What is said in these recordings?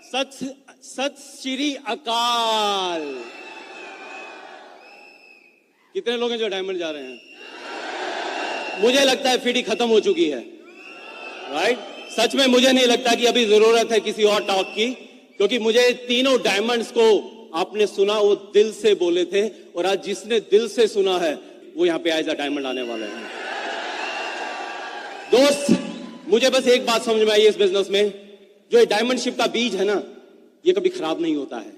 सत श्री अकाल। कितने लोग हैं जो डायमंड जा रहे हैं? मुझे लगता है फीडी खत्म हो चुकी है, राइट? सच में मुझे नहीं लगता कि अभी जरूरत है किसी और टॉक की, क्योंकि मुझे तीनों डायमंड्स को आपने सुना, वो दिल से बोले थे, और आज जिसने दिल से सुना है वो यहां पे एज अ डायमंड आने वाले हैं। दोस्त, मुझे बस एक बात समझ में आई इस बिजनेस में, जो ये डायमंडशिप का बीज है ना, ये कभी खराब नहीं होता है।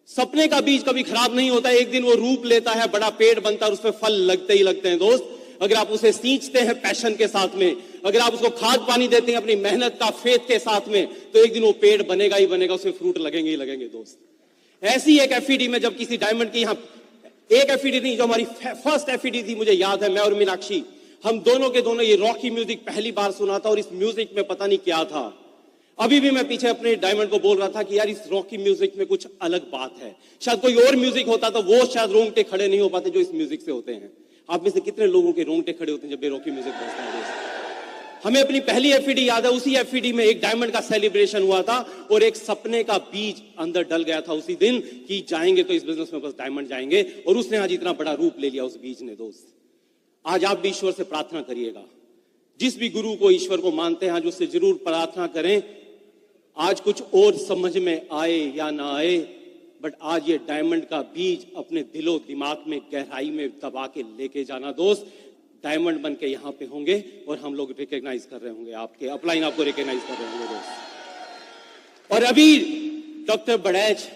सपने का बीज कभी खराब नहीं होता है। एक दिन वो रूप लेता है, बड़ा पेड़ बनता है और उसमें फल लगते ही लगते हैं। दोस्त, अगर आप उसे सींचते हैं पैशन के साथ में, अगर आप उसको खाद पानी देते हैं अपनी मेहनत का फेथ के साथ में, तो एक दिन वो पेड़ बनेगा ही बनेगा, उसमें फ्रूट लगेंगे ही लगेंगे। दोस्त, ऐसी एक एफईडी में जब किसी डायमंड की, यहां एक एफईडी थी जो हमारी फर्स्ट एफईडी थी, मुझे याद है, मैं और मीनाक्षी, हम दोनों के दोनों ये रॉकी म्यूजिक पहली बार सुना था, और इस म्यूजिक में पता नहीं क्या था। अभी भी मैं पीछे अपने डायमंड को बोल रहा था कि यार इस रॉकी म्यूजिक में कुछ अलग बात है। शायद कोई और म्यूजिक होता तो वो शायद रोंगटे खड़े नहीं हो पाते जो इस म्यूजिक से होते हैं। आप में से कितने लोगों के रोंगटे खड़े होते हैं जब ये रॉकी म्यूजिक बजता है? हमें अपनी पहली एफईडी याद है। उसी एफईडी में एक डायमंड का सेलिब्रेशन हुआ था और एक सपने का बीज अंदर डल गया था उसी दिन कि जाएंगे तो इस बिजनेस में बस डायमंड जाएंगे, और उसने आज इतना बड़ा रूप ले लिया उस बीज ने। दोस्त, आज आप भी ईश्वर से प्रार्थना करिएगा। जिस भी गुरु को ईश्वर को मानते हैं, आज उससे जरूर प्रार्थना करें। आज कुछ और समझ में आए या ना आए, बट आज ये डायमंड का बीज अपने दिलो दिमाग में गहराई में दबा के लेके जाना। दोस्त, डायमंड बन के यहाँ पे होंगे और हम लोग रिकॉग्नाइज कर रहे होंगे, आपके अपलाइन आपको रिकॉग्नाइज कर रहे होंगे। दोस्त, और अभी डॉक्टर बड़ैच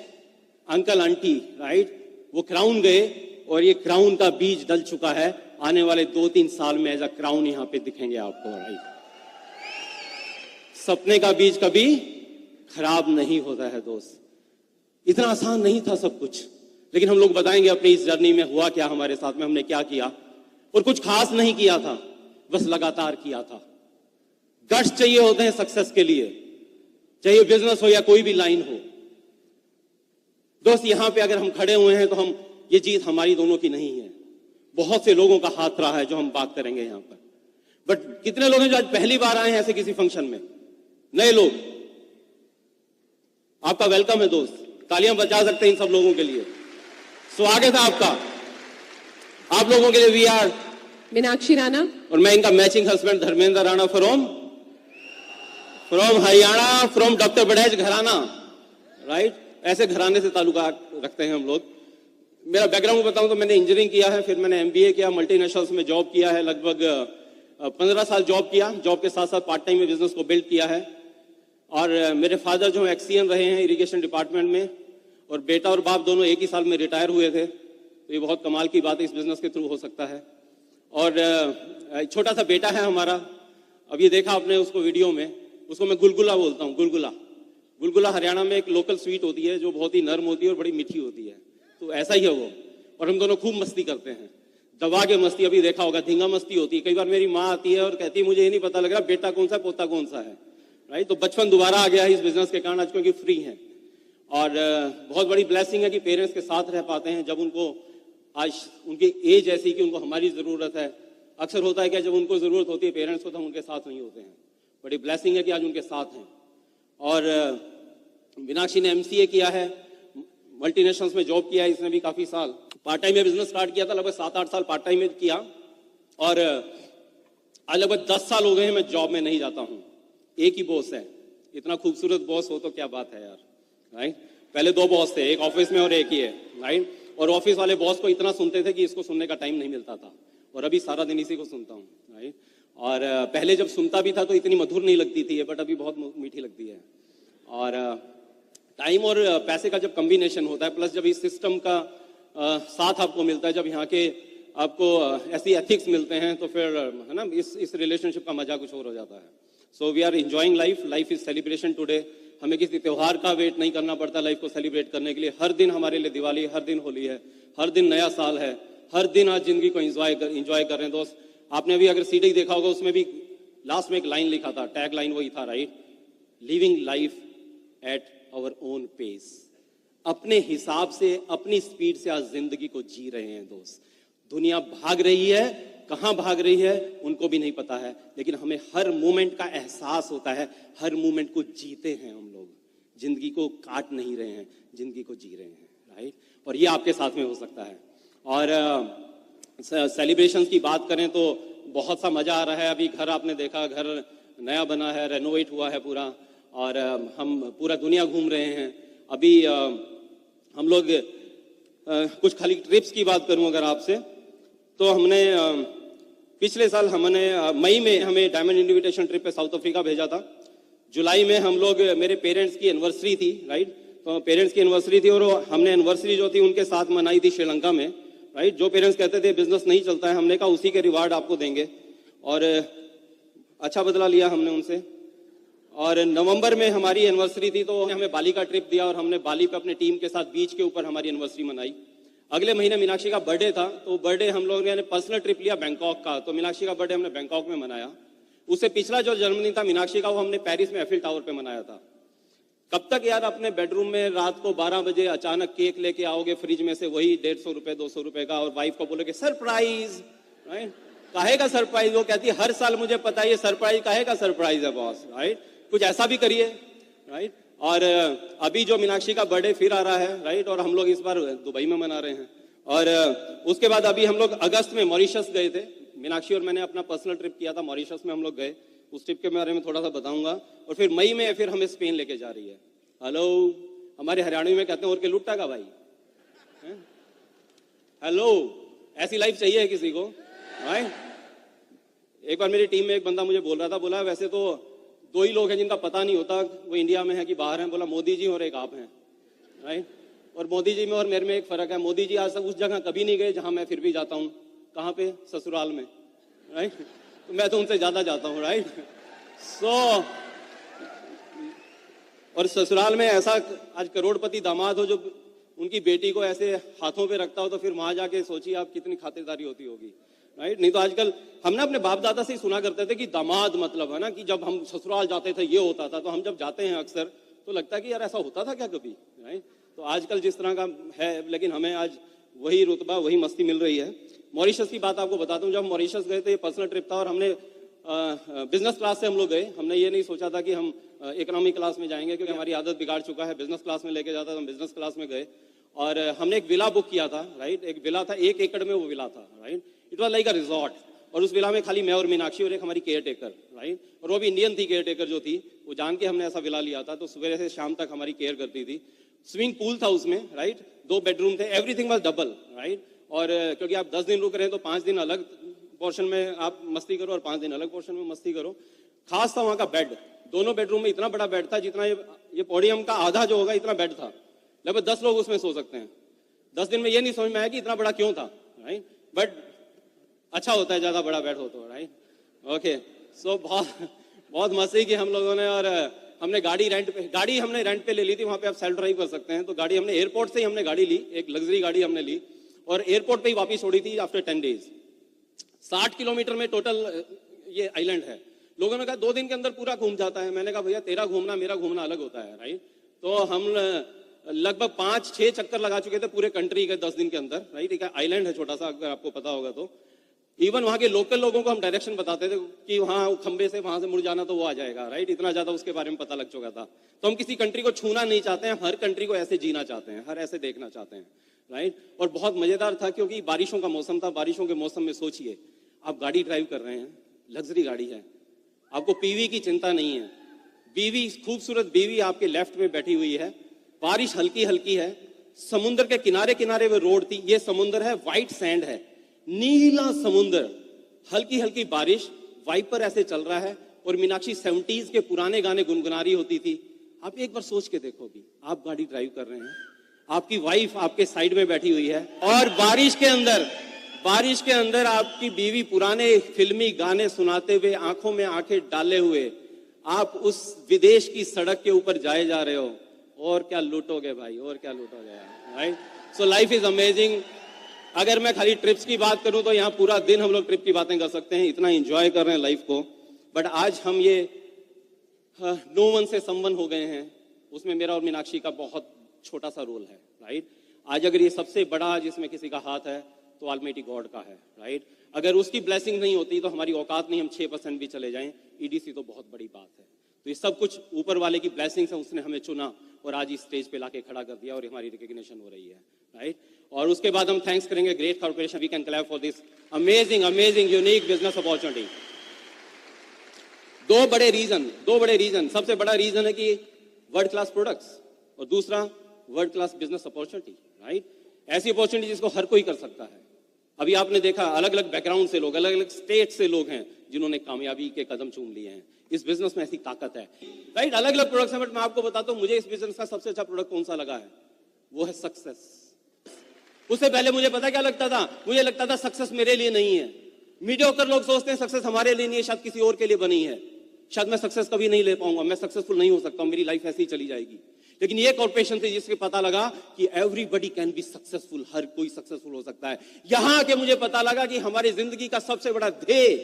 अंकल आंटी, राइट, वो क्राउन गए और ये क्राउन का बीज डल चुका है। आने वाले 2-3 साल में एज अ क्राउन यहाँ पे दिखेंगे आपको, राइट? सपने का बीज कभी खराब नहीं होता है। दोस्त, इतना आसान नहीं था सब कुछ, लेकिन हम लोग बताएंगे अपनी इस जर्नी में हुआ क्या हमारे साथ में, हमने क्या किया। और कुछ खास नहीं किया था, बस लगातार किया था। गट्स चाहिए होते हैं सक्सेस के लिए, चाहे बिजनेस हो या कोई भी लाइन हो। दोस्त, यहां पे अगर हम खड़े हुए हैं तो हम, ये जीत हमारी दोनों की नहीं है, बहुत से लोगों का हाथ रहा है जो हम बात करेंगे यहां पर। बट कितने लोग हैं जो आज पहली बार आए हैं ऐसे किसी फंक्शन में? नए लोग, आपका वेलकम है। दोस्त, तालियां बजा सकते हैं इन सब लोगों के लिए। स्वागत है आपका। आप लोगों के लिए वी आर मीनाक्षी राणा और मैं इनका matching husband Dharmendra Rana from Haryana, from doctor Badaich घराना, राइट? ऐसे घराने से ताल्लुका रखते हैं हम लोग। मेरा बैकग्राउंड बताऊं तो मैंने इंजीनियरिंग किया है, फिर मैंने एमबीए किया, मल्टीनेशनल्स में जॉब किया है, लगभग 15 साल जॉब किया। जॉब के साथ साथ पार्ट टाइम में बिजनेस को बिल्ड किया है। और मेरे फादर जो एक्सीएम रहे हैं इरिगेशन डिपार्टमेंट में, और बेटा और बाप दोनों एक ही साल में रिटायर हुए थे। तो ये बहुत कमाल की बात है, इस बिजनेस के थ्रू हो सकता है। और छोटा सा बेटा है हमारा, अब ये देखा आपने उसको वीडियो में, उसको मैं गुलगुला बोलता हूँ। गुलगुला, गुलगुला हरियाणा में एक लोकल स्वीट होती है जो बहुत ही नर्म होती है और बड़ी मीठी होती है, तो ऐसा ही है वो। और हम दोनों खूब मस्ती करते हैं, दबा के मस्ती। अभी देखा होगा धींगा मस्ती होती है। कई बार मेरी माँ आती है और कहती है मुझे ये नहीं पता लग रहा बेटा कौन सा पोता कौन सा है, राइट? तो बचपन दोबारा आ गया है इस बिजनेस के कारण आज, क्योंकि फ्री हैं। और बहुत बड़ी ब्लेसिंग है कि पेरेंट्स के साथ रह पाते हैं जब उनको, आज उनकी एज ऐसी कि उनको हमारी जरूरत है। अक्सर होता है कि जब उनको जरूरत होती है पेरेंट्स को, तो हम उनके साथ नहीं होते हैं। बड़ी ब्लेसिंग है कि आज उनके साथ हैं। और मीनाक्षी ने एमसीए किया है, मल्टीनेशनल्स में जॉब किया है इसने भी काफी साल। पार्ट टाइम में बिजनेस स्टार्ट किया था, लगभग 7-8 साल पार्ट टाइम में किया, और आज लगभग 10 साल हो गए हैं मैं जॉब में नहीं जाता हूँ। एक ही बॉस है। इतना खूबसूरत बॉस हो तो क्या बात है यार, राइट? पहले 2 बॉस थे, एक ऑफिस में और एक ही है, राइट? और ऑफिस वाले बॉस को इतना सुनते थे कि इसको सुनने का टाइम नहीं मिलता था, और अभी सारा दिन इसी को सुनता हूँ, राइट? और पहले जब सुनता भी था तो इतनी मधुर नहीं लगती थी, बट अभी बहुत मीठी लगती है। और टाइम और पैसे का जब कॉम्बिनेशन होता है, प्लस जब इस सिस्टम का साथ आपको मिलता है, जब यहाँ के आपको ऐसी एथिक्स मिलते हैं, तो फिर है ना, इस रिलेशनशिप का मजा कुछ और हो जाता है। So we are enjoying life, life is celebration today. हमें किसी त्योहार का वेट नहीं करना पड़ता लाइफ को सेलिब्रेट करने के लिए। हर दिन हमारे लिए दिवाली, हर दिन होली है, हर दिन नया साल है, हर दिन आज जिंदगी को एंजॉय कर रहे हैं। दोस्त, आपने अभी अगर सीडी देखा होगा, उसमें भी लास्ट में एक लाइन लिखा था, टैग लाइन वही था, right? Living life at our own pace. अपने हिसाब से, अपनी स्पीड से आज जिंदगी को जी रहे हैं। दोस्त, दुनिया भाग रही है, कहां भाग रही है उनको भी नहीं पता है, लेकिन हमें हर मोमेंट का एहसास होता है, हर मोमेंट को जीते हैं हम लोग। जिंदगी को काट नहीं रहे हैं, जिंदगी को जी रहे हैं, राइट। और ये आपके साथ में हो सकता है। और सेलिब्रेशंस की बात करें तो बहुत सा मजा आ रहा है। अभी घर आपने देखा, घर नया बना है, रेनोवेट हुआ है पूरा, और हम पूरा दुनिया घूम रहे हैं। अभी हम लोग कुछ खाली ट्रिप्स की बात करूं अगर आपसे, तो हमने पिछले साल हमने मई में हमें डायमंड इन्विटेशन ट्रिप पे साउथ अफ्रीका भेजा था। जुलाई में हम लोग, मेरे पेरेंट्स की एनिवर्सरी थी, राइट, तो पेरेंट्स की एनिवर्सरी थी और हमने एनिवर्सरी जो थी उनके साथ मनाई थी श्रीलंका में, राइट। जो पेरेंट्स कहते थे बिजनेस नहीं चलता है, हमने कहा उसी के रिवार्ड आपको देंगे, और अच्छा बदला लिया हमने उनसे। और नवंबर में हमारी एनिवर्सरी थी तो हमें बाली का ट्रिप दिया और हमने बाली पे अपने टीम के साथ बीच के ऊपर हमारी एनिवर्सरी मनाई। अगले महीने मीनाक्षी का बर्थडे था, तो बर्थडे हम लोगों ने पर्सनल ट्रिप लिया बैंकॉक का, तो मीनाक्षी का बर्थडे हमने बैंकॉक में मनाया। उससे पिछला जो जन्मदिन था मीनाक्षी का, वो हमने पेरिस में एफिल टावर पे मनाया था। कब तक यार अपने बेडरूम में रात को 12 बजे अचानक केक लेके आओगे फ्रिज में से, वही 150 रुपए 200 रुपए का, और वाइफ को बोलोगे सरप्राइज, राइट। काहे का सरप्राइज? वो कहती है हर साल मुझे पता है ये सरप्राइज काहे का सरप्राइज है बॉस, राइट, कुछ ऐसा भी करिए, राइट। और अभी जो मीनाक्षी का बर्थडे फिर आ रहा है, राइट, और हम लोग इस बार दुबई में मना रहे हैं। और उसके बाद अभी हम लोग अगस्त में मॉरिशस गए थे, मीनाक्षी और मैंने अपना पर्सनल ट्रिप किया था, मॉरिशस में हम लोग गए। उस ट्रिप के बारे में थोड़ा सा बताऊंगा। और फिर मई में फिर हमें स्पेन लेके जा रही है। हेलो, हमारे हरियाणवी में कहते हैं और के लुट्टा का भाई, हेलो, ऐसी लाइफ चाहिए किसी को, राइट। एक बार मेरी टीम में एक बंदा मुझे बोल रहा था, बोला वैसे तो 2 ही लोग हैं जिनका पता नहीं होता वो इंडिया में है कि बाहर हैं, बोला मोदी जी और एक आप हैं, राइट। और मोदी जी में और मेरे में एक फर्क है, मोदी जी आज तक उस जगह कभी नहीं गए जहां मैं फिर भी जाता हूं। कहां पे? ससुराल में, राइट। तो मैं तो उनसे ज्यादा जाता हूं, राइट। और ससुराल में ऐसा आज करोड़पति दामाद हो जो उनकी बेटी को ऐसे हाथों पे रखता हो, तो फिर वहां जाके सोचिए आप कितनी खातिरदारी होती होगी, राइट। नहीं तो आजकल हम ना अपने बाप दादा से ही सुना करते थे कि दामाद मतलब है ना कि जब हम ससुराल जाते थे ये होता था, तो हम जब जाते हैं अक्सर तो लगता है कि यार ऐसा होता था क्या कभी, राइट। तो आजकल जिस तरह का है, लेकिन हमें आज वही रुतबा वही मस्ती मिल रही है। मॉरिशस की बात आपको बताता हूँ, जब मॉरिशस गए थे ये पर्सनल ट्रिप था और हमने बिजनेस क्लास से हम लोग गए। हमने ये नहीं सोचा था कि हम इकोनॉमी क्लास में जाएंगे, क्योंकि हमारी आदत बिगाड़ चुका है, बिजनेस क्लास में लेके जाता था। हम बिजनेस क्लास में गए और हमने एक विला बुक किया था, राइट। एक विला था, 1 एकड़ में वो विला था, right. It was like a resort, और उस विला में खाली मैं और मीनाक्षी और एक हमारी केयर टेकर, राइट। और वो भी इंडियन थी केयर टेकर जो थी, वो जान के हमने ऐसा विला लिया था। तो सुबह से शाम तक हमारी केयर करती थी। स्विमिंग पूल था उसमें, राइट, 2 बेडरूम थे, एवरीथिंग वाज डबल, राइट। और क्योंकि आप 10 दिन रुक रहे हैं तो 5 दिन अलग पोर्शन में आप मस्ती करो और 5 दिन अलग पोर्शन में मस्ती करो। खास था वहां का बेड, दोनों बेडरूम में इतना बड़ा बेड था जितना ये पोडियम का आधा जो होगा इतना बेड था। लगभग 10 लोग उसमें सो सकते हैं। 10 दिन में ये नहीं समझ में आया कि इतना बड़ा क्यों था, राइट। बट अच्छा होता है ज्यादा बड़ा बेड हो तो, राइट। ओके, सो बहुत मस्ती की हम लोगों ने। और हमने गाड़ी हमने रेंट पे ले ली थी, वहां पे आप सेल्फ ड्राइव कर सकते हैं। तो गाड़ी हमने एयरपोर्ट से ही हमने गाड़ी ली, एक लग्जरी गाड़ी हमने ली और एयरपोर्ट पे ही वापस छोड़ी थी आफ्टर 10 डेज। 60 किलोमीटर में टोटल ये आइलैंड है। लोगों ने कहा 2 दिन के अंदर पूरा घूम जाता है। मैंने कहा भैया तेरा घूमना मेरा घूमना अलग होता है, राइट। तो हम लगभग 5-6 चक्कर लगा चुके थे पूरे कंट्री के 10 दिन के अंदर, राइट। एक आइलैंड है छोटा सा, अगर आपको पता होगा तो। इवन वहां के लोकल लोगों को हम डायरेक्शन बताते थे कि वहां खंबे से वहां से मुड़ जाना तो वो आ जाएगा, राइट। इतना ज्यादा उसके बारे में पता लग चुका था। तो हम किसी कंट्री को छूना नहीं चाहते हैं, हर कंट्री को ऐसे जीना चाहते हैं, हर ऐसे देखना चाहते हैं, राइट। और बहुत मजेदार था क्योंकि बारिशों का मौसम था। बारिशों के मौसम में सोचिए आप गाड़ी ड्राइव कर रहे हैं, लग्जरी गाड़ी है, आपको पीवी की चिंता नहीं है, बीवी खूबसूरत बीवी आपके लेफ्ट में बैठी हुई है, बारिश हल्की हल्की है, समुद्र के किनारे किनारे वो रोड थी, ये समुद्र है, व्हाइट सैंड है, नीला समुद्र, हल्की हल्की बारिश, वाइपर ऐसे चल रहा है। और मीनाक्षी 70s के पुराने गाने गुनगुना रही होती थी। आप एक बार सोच के देखो, भी आप गाड़ी ड्राइव कर रहे हैं, आपकी वाइफ आपके साइड में बैठी हुई है और बारिश के अंदर आपकी बीवी पुराने फिल्मी गाने सुनाते हुए, आंखों में आंखें डाले हुए आप उस विदेश की सड़क के ऊपर जाए जा रहे हो। और क्या लूटोगे भाई, और क्या लूटोगे, right. So life is amazing. अगर मैं खाली ट्रिप्स की बात करूं तो यहाँ पूरा दिन हम लोग ट्रिप की बातें कर सकते हैं, इतना एंजॉय कर रहे हैं लाइफ को। बट आज हम ये नो वन से समवन हो गए हैं, उसमें मेरा और मीनाक्षी का बहुत छोटा सा रोल है, राइट। आज अगर ये सबसे बड़ा जिसमें किसी का हाथ है तो ऑलमाइटी गॉड का है, राइट। अगर उसकी ब्लेसिंग नहीं होती तो हमारी औकात नहीं, हम 6% भी चले जाएं ईडीसी तो बहुत बड़ी बात है। तो ये सब कुछ ऊपर वाले की ब्लेसिंग्स है, उसने हमें चुना और आज इस स्टेज पे लाके खड़ा कर दिया और हमारी रिकॉग्निशन हो रही है, राइट। और उसके बाद हम थैंक्स करेंगे great corporation, we can clap for this amazing unique business opportunity. दो बड़े रीजन, सबसे बड़ा रीजन है कि वर्ल्ड क्लास प्रोडक्ट्स और दूसरा world class business opportunity, right. ऐसी अपॉर्चुनिटी जिसको हर कोई कर सकता है। अभी आपने देखा अलग अलग बैकग्राउंड से लोग, अलग अलग स्टेट से लोग हैं जिन्होंने कामयाबी के कदम चूम लिए हैं। इस बिजनेस में ऐसी ताकत है, राइट। अलग अलग प्रोडक्ट्स हैं, बट मैं आपको बताता हूं मुझे इस बिजनेस का सबसे अच्छा प्रोडक्ट कौन सा लगा है, वो है सक्सेस। उससे पहले मुझे पता क्या लगता था, मुझे लगता था सक्सेस मेरे लिए नहीं है। मीडियोकर लोग सोचते हैं सक्सेस हमारे लिए नहीं है, शायद किसी और के लिए बनी है, शायद मैं सक्सेस कभी नहीं ले पाऊंगा, मैं सक्सेसफुल नहीं हो सकता, मेरी लाइफ ऐसी ही चली जाएगी। लेकिन ये कॉर्पोरेशन थी जिसके पता लगा कि एवरीबडी कैन बी सक्सेसफुल, हर कोई सक्सेसफुल हो सकता है। यहां के मुझे पता लगा कि हमारी जिंदगी का सबसे बड़ा ध्येय,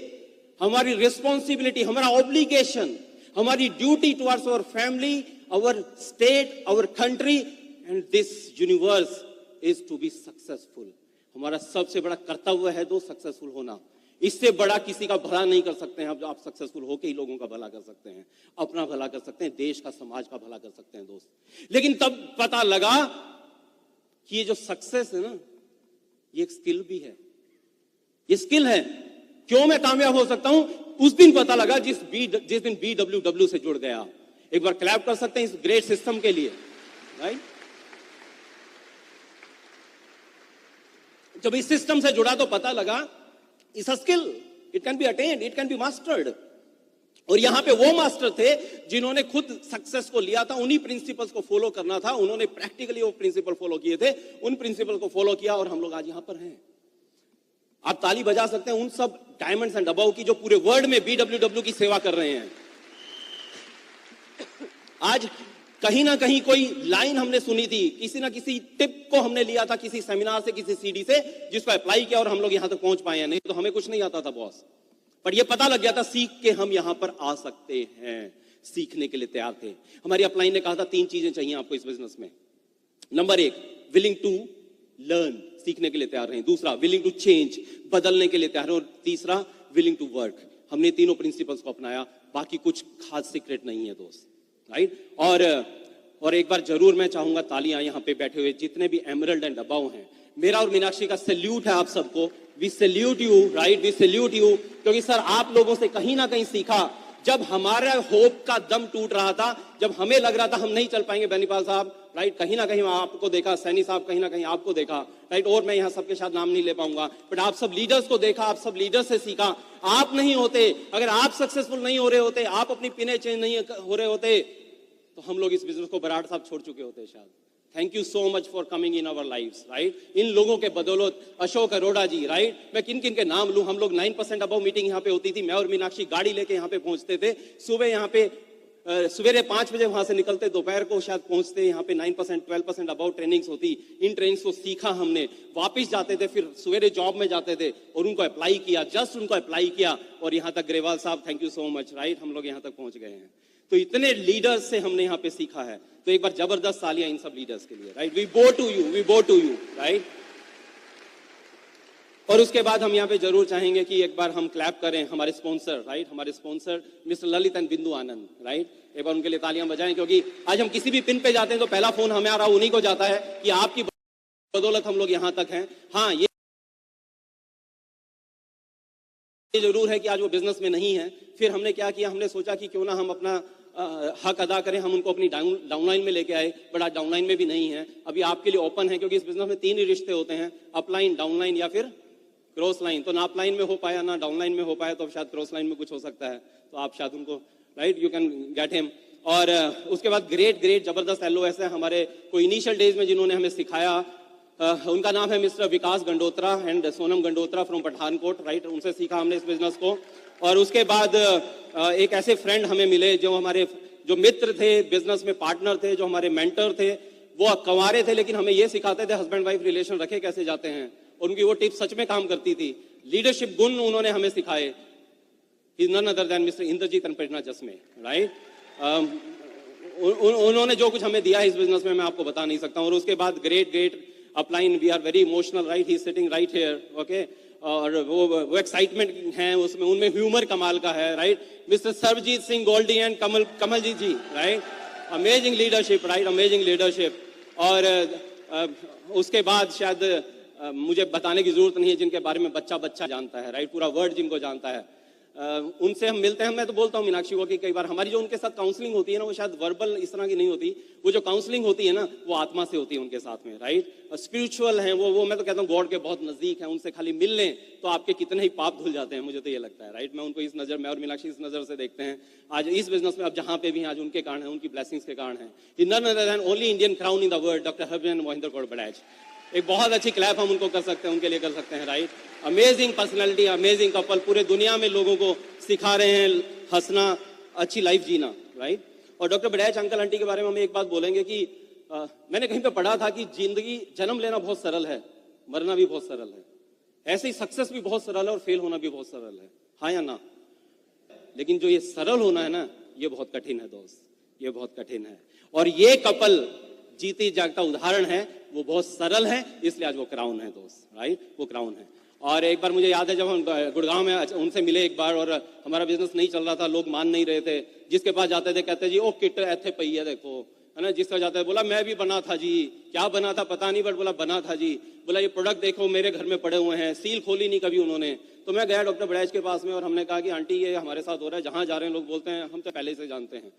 हमारी रिस्पॉन्सिबिलिटी, हमारा ऑब्लिगेशन, हमारी duty towards our family, our state, our country and this universe is to be successful. हमारा सबसे बड़ा कर्तव्य है दोस्त सक्सेसफुल होना। इससे बड़ा किसी का भला नहीं कर सकते हैं आप सक्सेसफुल होके ही लोगों का भला कर सकते हैं, अपना भला कर सकते हैं, देश का, समाज का भला कर सकते हैं दोस्त। लेकिन तब पता लगा कि ये जो सक्सेस है ना, ये एक स्किल भी है, ये स्किल है। क्यों मैं कामयाब हो सकता हूं, उस दिन पता लगा जिस दिन BWW से जुड़ गया। एक बार क्लैप कर सकते हैं इस ग्रेट सिस्टम के लिए, राइट। जब इस सिस्टम से जुड़ा तो पता लगा it's a skill, it can be attend, it can be mastered. और यहां पे वो मास्टर थे जिन्होंने खुद सक्सेस को लिया था, उन्हीं प्रिंसिपल्स को फॉलो करना था, उन्होंने प्रैक्टिकली वो प्रिंसिपल फॉलो किए थे, उन प्रिंसिपल को फॉलो किया और हम लोग आज यहां पर हैं। आप ताली बजा सकते हैं उन सब डायमंड्स एंड अबव की जो पूरे वर्ल्ड में BWW की सेवा कर रहे हैं। आज कहीं ना कहीं कोई लाइन हमने सुनी थी, किसी ना किसी टिप को हमने लिया था, किसी सेमिनार से, किसी CD से, जिसको अप्लाई किया और हम लोग यहां तक पहुंच पाए हैं। नहीं तो हमें कुछ नहीं आता था बॉस, पर यह पता लग गया था सीख के हम यहां पर आ सकते हैं, सीखने के लिए तैयार थे। हमारी अपलाइन ने कहा था 3 चीजें चाहिए आपको इस बिजनेस में। नंबर 1, विलिंग टू लर्न, सीखने के लिए तैयार रहें। दूसरा, विलिंग टू चेंज, बदलने के लिए तैयार हैं। और तीसरा, विलिंग टू वर्क। हमने तीनों प्रिंसिपल्स को अपनाया, बाकी कुछ खास सीक्रेट नहीं है दोस्त, राइट। और एक बार जरूर मैं चाहूंगा तालियां यहां पे बैठे हुए जितने भी एमरल्ड एंड अबव हैं, मेरा और मीनाक्षी का सैल्यूट है आप सबको। We salute you, right, we salute you, क्योंकि सर आप लोगों से कहीं ना कहीं सीखा। जब हमारा होप का दम टूट रहा था, जब हमें लग रहा था हम नहीं चल पाएंगे, बेनीपाल साहब, राइट, कहीं ना कहीं आपको देखा, सैनी साहब कहीं ना कहीं आपको देखा, राइट, और मैं यहाँ सबके साथ नाम नहीं ले पाऊंगा, बट आप सब लीडर्स को देखा, आप सब लीडर्स से सीखा। आप नहीं होते, अगर आप सक्सेसफुल नहीं हो रहे होते, आप अपनी पिने चेंज नहीं हो रहे होते, तो हम लोग इस बिजनेस को बराड़ साहब छोड़ चुके होते शायद। Thank you so much for coming in our lives, right. इन लोगों के बदौलत, अशोक अरोड़ा जी, राइट, मैं किन किन के नाम लूं। हम लोग 9% अबव मीटिंग यहाँ पे होती थी, मैं और मीनाक्षी गाड़ी लेके यहाँ पे पहुंचते थे। सुबह यहाँ पे सवेरे 5 बजे वहां से निकलते, दोपहर को शायद पहुंचते। यहाँ पे 9% 12% अबव ट्रेनिंग्स होती। इन ट्रेनिंग्स को सीखा हमने, वापिस जाते थे, फिर सवेरे जॉब में जाते थे और उनको अप्लाई किया, जस्ट उनको अप्लाई किया और यहाँ तक। ग्रेवाल साहब thank you so much, right, हम लोग यहाँ तक पहुंच गए हैं। तो इतने लीडर्स से हमने यहाँ पे सीखा है, तो एक बार जबरदस्त तालियां इन सब लीडर्स के लिए, राइट। वी बो टू यू, राइट। और उसके बाद हम यहाँ पे जरूर चाहेंगे कि एक बार हम क्लैप करें हमारे स्पॉन्सर, राइट, हमारे स्पॉन्सर मिस्टर ललित एंड बिंदु आनंद, राइट। एक बार उनके लिए तालियां बजाएं, क्योंकि आज हम किसी भी पिन पे जाते हैं तो पहला फोन हमारा उन्हीं को जाता है कि आपकी बदौलत हम लोग यहाँ तक हैं। हाँ, ये जरूर है कि आज वो बिजनेस में नहीं है। फिर हमने क्या किया, हमने सोचा कि क्यों ना हम अपना हक अदा करें, हम उनको अपनी डाउनलाइन में लेके आए, बट आज डाउनलाइन में भी नहीं है। अभी आपके लिए ओपन है, क्योंकि इस बिजनेस में 3 ही रिश्ते होते हैं, अपलाइन, डाउनलाइन या फिर क्रॉस लाइन। तो ना अपलाइन में हो पाया ना डाउनलाइन में हो पाया, तो शायद क्रॉस लाइन में कुछ हो सकता है, तो आप शायद उनको, right, you can get him. और उसके बाद ग्रेट जबरदस्त LOS है हमारे कोई इनिशियल डेज में जिन्होंने हमें सिखाया। उनका नाम है mister Vikas Gandotra and Sonam Gandotra from Pathankot, right. उनसे सीखा हमने इस बिजनेस को। और उसके बाद एक ऐसे फ्रेंड हमें मिले जो हमारे जो मित्र थे, बिजनेस में पार्टनर थे, जो हमारे मेंटर थे। वो कंवारे थे लेकिन हमें ये सिखाते थे हस्बैंड वाइफ रिलेशन रखे कैसे जाते हैं, और उनकी वो टिप्स सच में काम करती थी। लीडरशिप गुण उन्होंने हमें सिखाए। None other than mister Indrajeet and Prerna Jasme, right. उन्होंने जो कुछ हमें दिया इस बिजनेस में मैं आपको बता नहीं सकता। और उसके बाद great upline, we are very emotional, right, he is sitting right here, okay. और वो एक्साइटमेंट है उसमें, उनमें ह्यूमर कमाल का है, right. Mister Sarabjit Singh Goldie and Kamal ji, right, amazing leadership, right, amazing leadership. और उसके बाद शायद मुझे बताने की जरूरत नहीं है जिनके बारे में बच्चा बच्चा जानता है, राइट, पूरा वर्ल्ड जिनको जानता है। उनसे हम मिलते हैं, मैं तो बोलता हूँ मीनाक्षी को कि कई बार हमारी जो उनके साथ काउंसलिंग होती है ना, वो शायद वर्बल इस तरह की नहीं होती, वो जो काउंसलिंग होती है ना, वो आत्मा से होती है उनके साथ में, राइट। स्पिरिचुअल हैं वो मैं तो कहता हूँ गॉड के बहुत नजदीक हैं। उनसे खाली मिल लें तो आपके कितने ही पाप धुल जाते हैं, मुझे तो ये लगता है, राइट। मैं उनको इस नजर में और मीनाक्षी इस नजर से देखते हैं आज इस बिजनेस में, अब जहां पे भी आज उनके कारण है, उनकी ब्लेसिंग्स के कारण है। None other than only Indian crown in the world, doctor Harbhajan Mohinder Kaur Badaich. एक बहुत अच्छी क्लैप हम उनको कर सकते हैं, उनके लिए कर सकते हैं, right. Amazing personality, amazing couple, पूरे दुनिया में लोगों को सिखा रहे हैं हंसना, अच्छी लाइफ जीना, राइट। और डॉक्टर बड़ैच अंकल आंटी के बारे में हम एक बात बोलेंगे कि मैंने कहीं पे पढ़ा था कि जिंदगी, जन्म लेना बहुत सरल है, मरना भी बहुत सरल है, ऐसे ही सक्सेस भी बहुत सरल है और फेल होना भी बहुत सरल है, हाँ या ना। लेकिन जो ये सरल होना है ना, ये बहुत कठिन है दोस्त, ये बहुत कठिन है। और ये कपल जीती जागता उदाहरण है, वो बहुत सरल है, इसलिए आज वो क्राउन है दोस्त, राइट, वो क्राउन है। और एक बार मुझे याद है जब हम गुड़गांव में उनसे मिले एक बार, और हमारा बिजनेस नहीं चल रहा था, लोग मान नहीं रहे थे, जिसके पास जाते थे कहते जी ओ किट ऐथे पई है देखो, है ना। जिसका जाता है बोला मैं भी बना था जी, क्या बना था पता नहीं, बट बोला बना था जी। बोला ये प्रोडक्ट देखो मेरे घर में पड़े हुए हैं, सील खोली नहीं कभी उन्होंने। तो मैं गया डॉक्टर बड़ैच के पास में और हमने कहा कि आंटी ये हमारे साथ हो रहा है, जहां जा रहे हैं लोग बोलते हैं हम तो पहले से जानते हैं।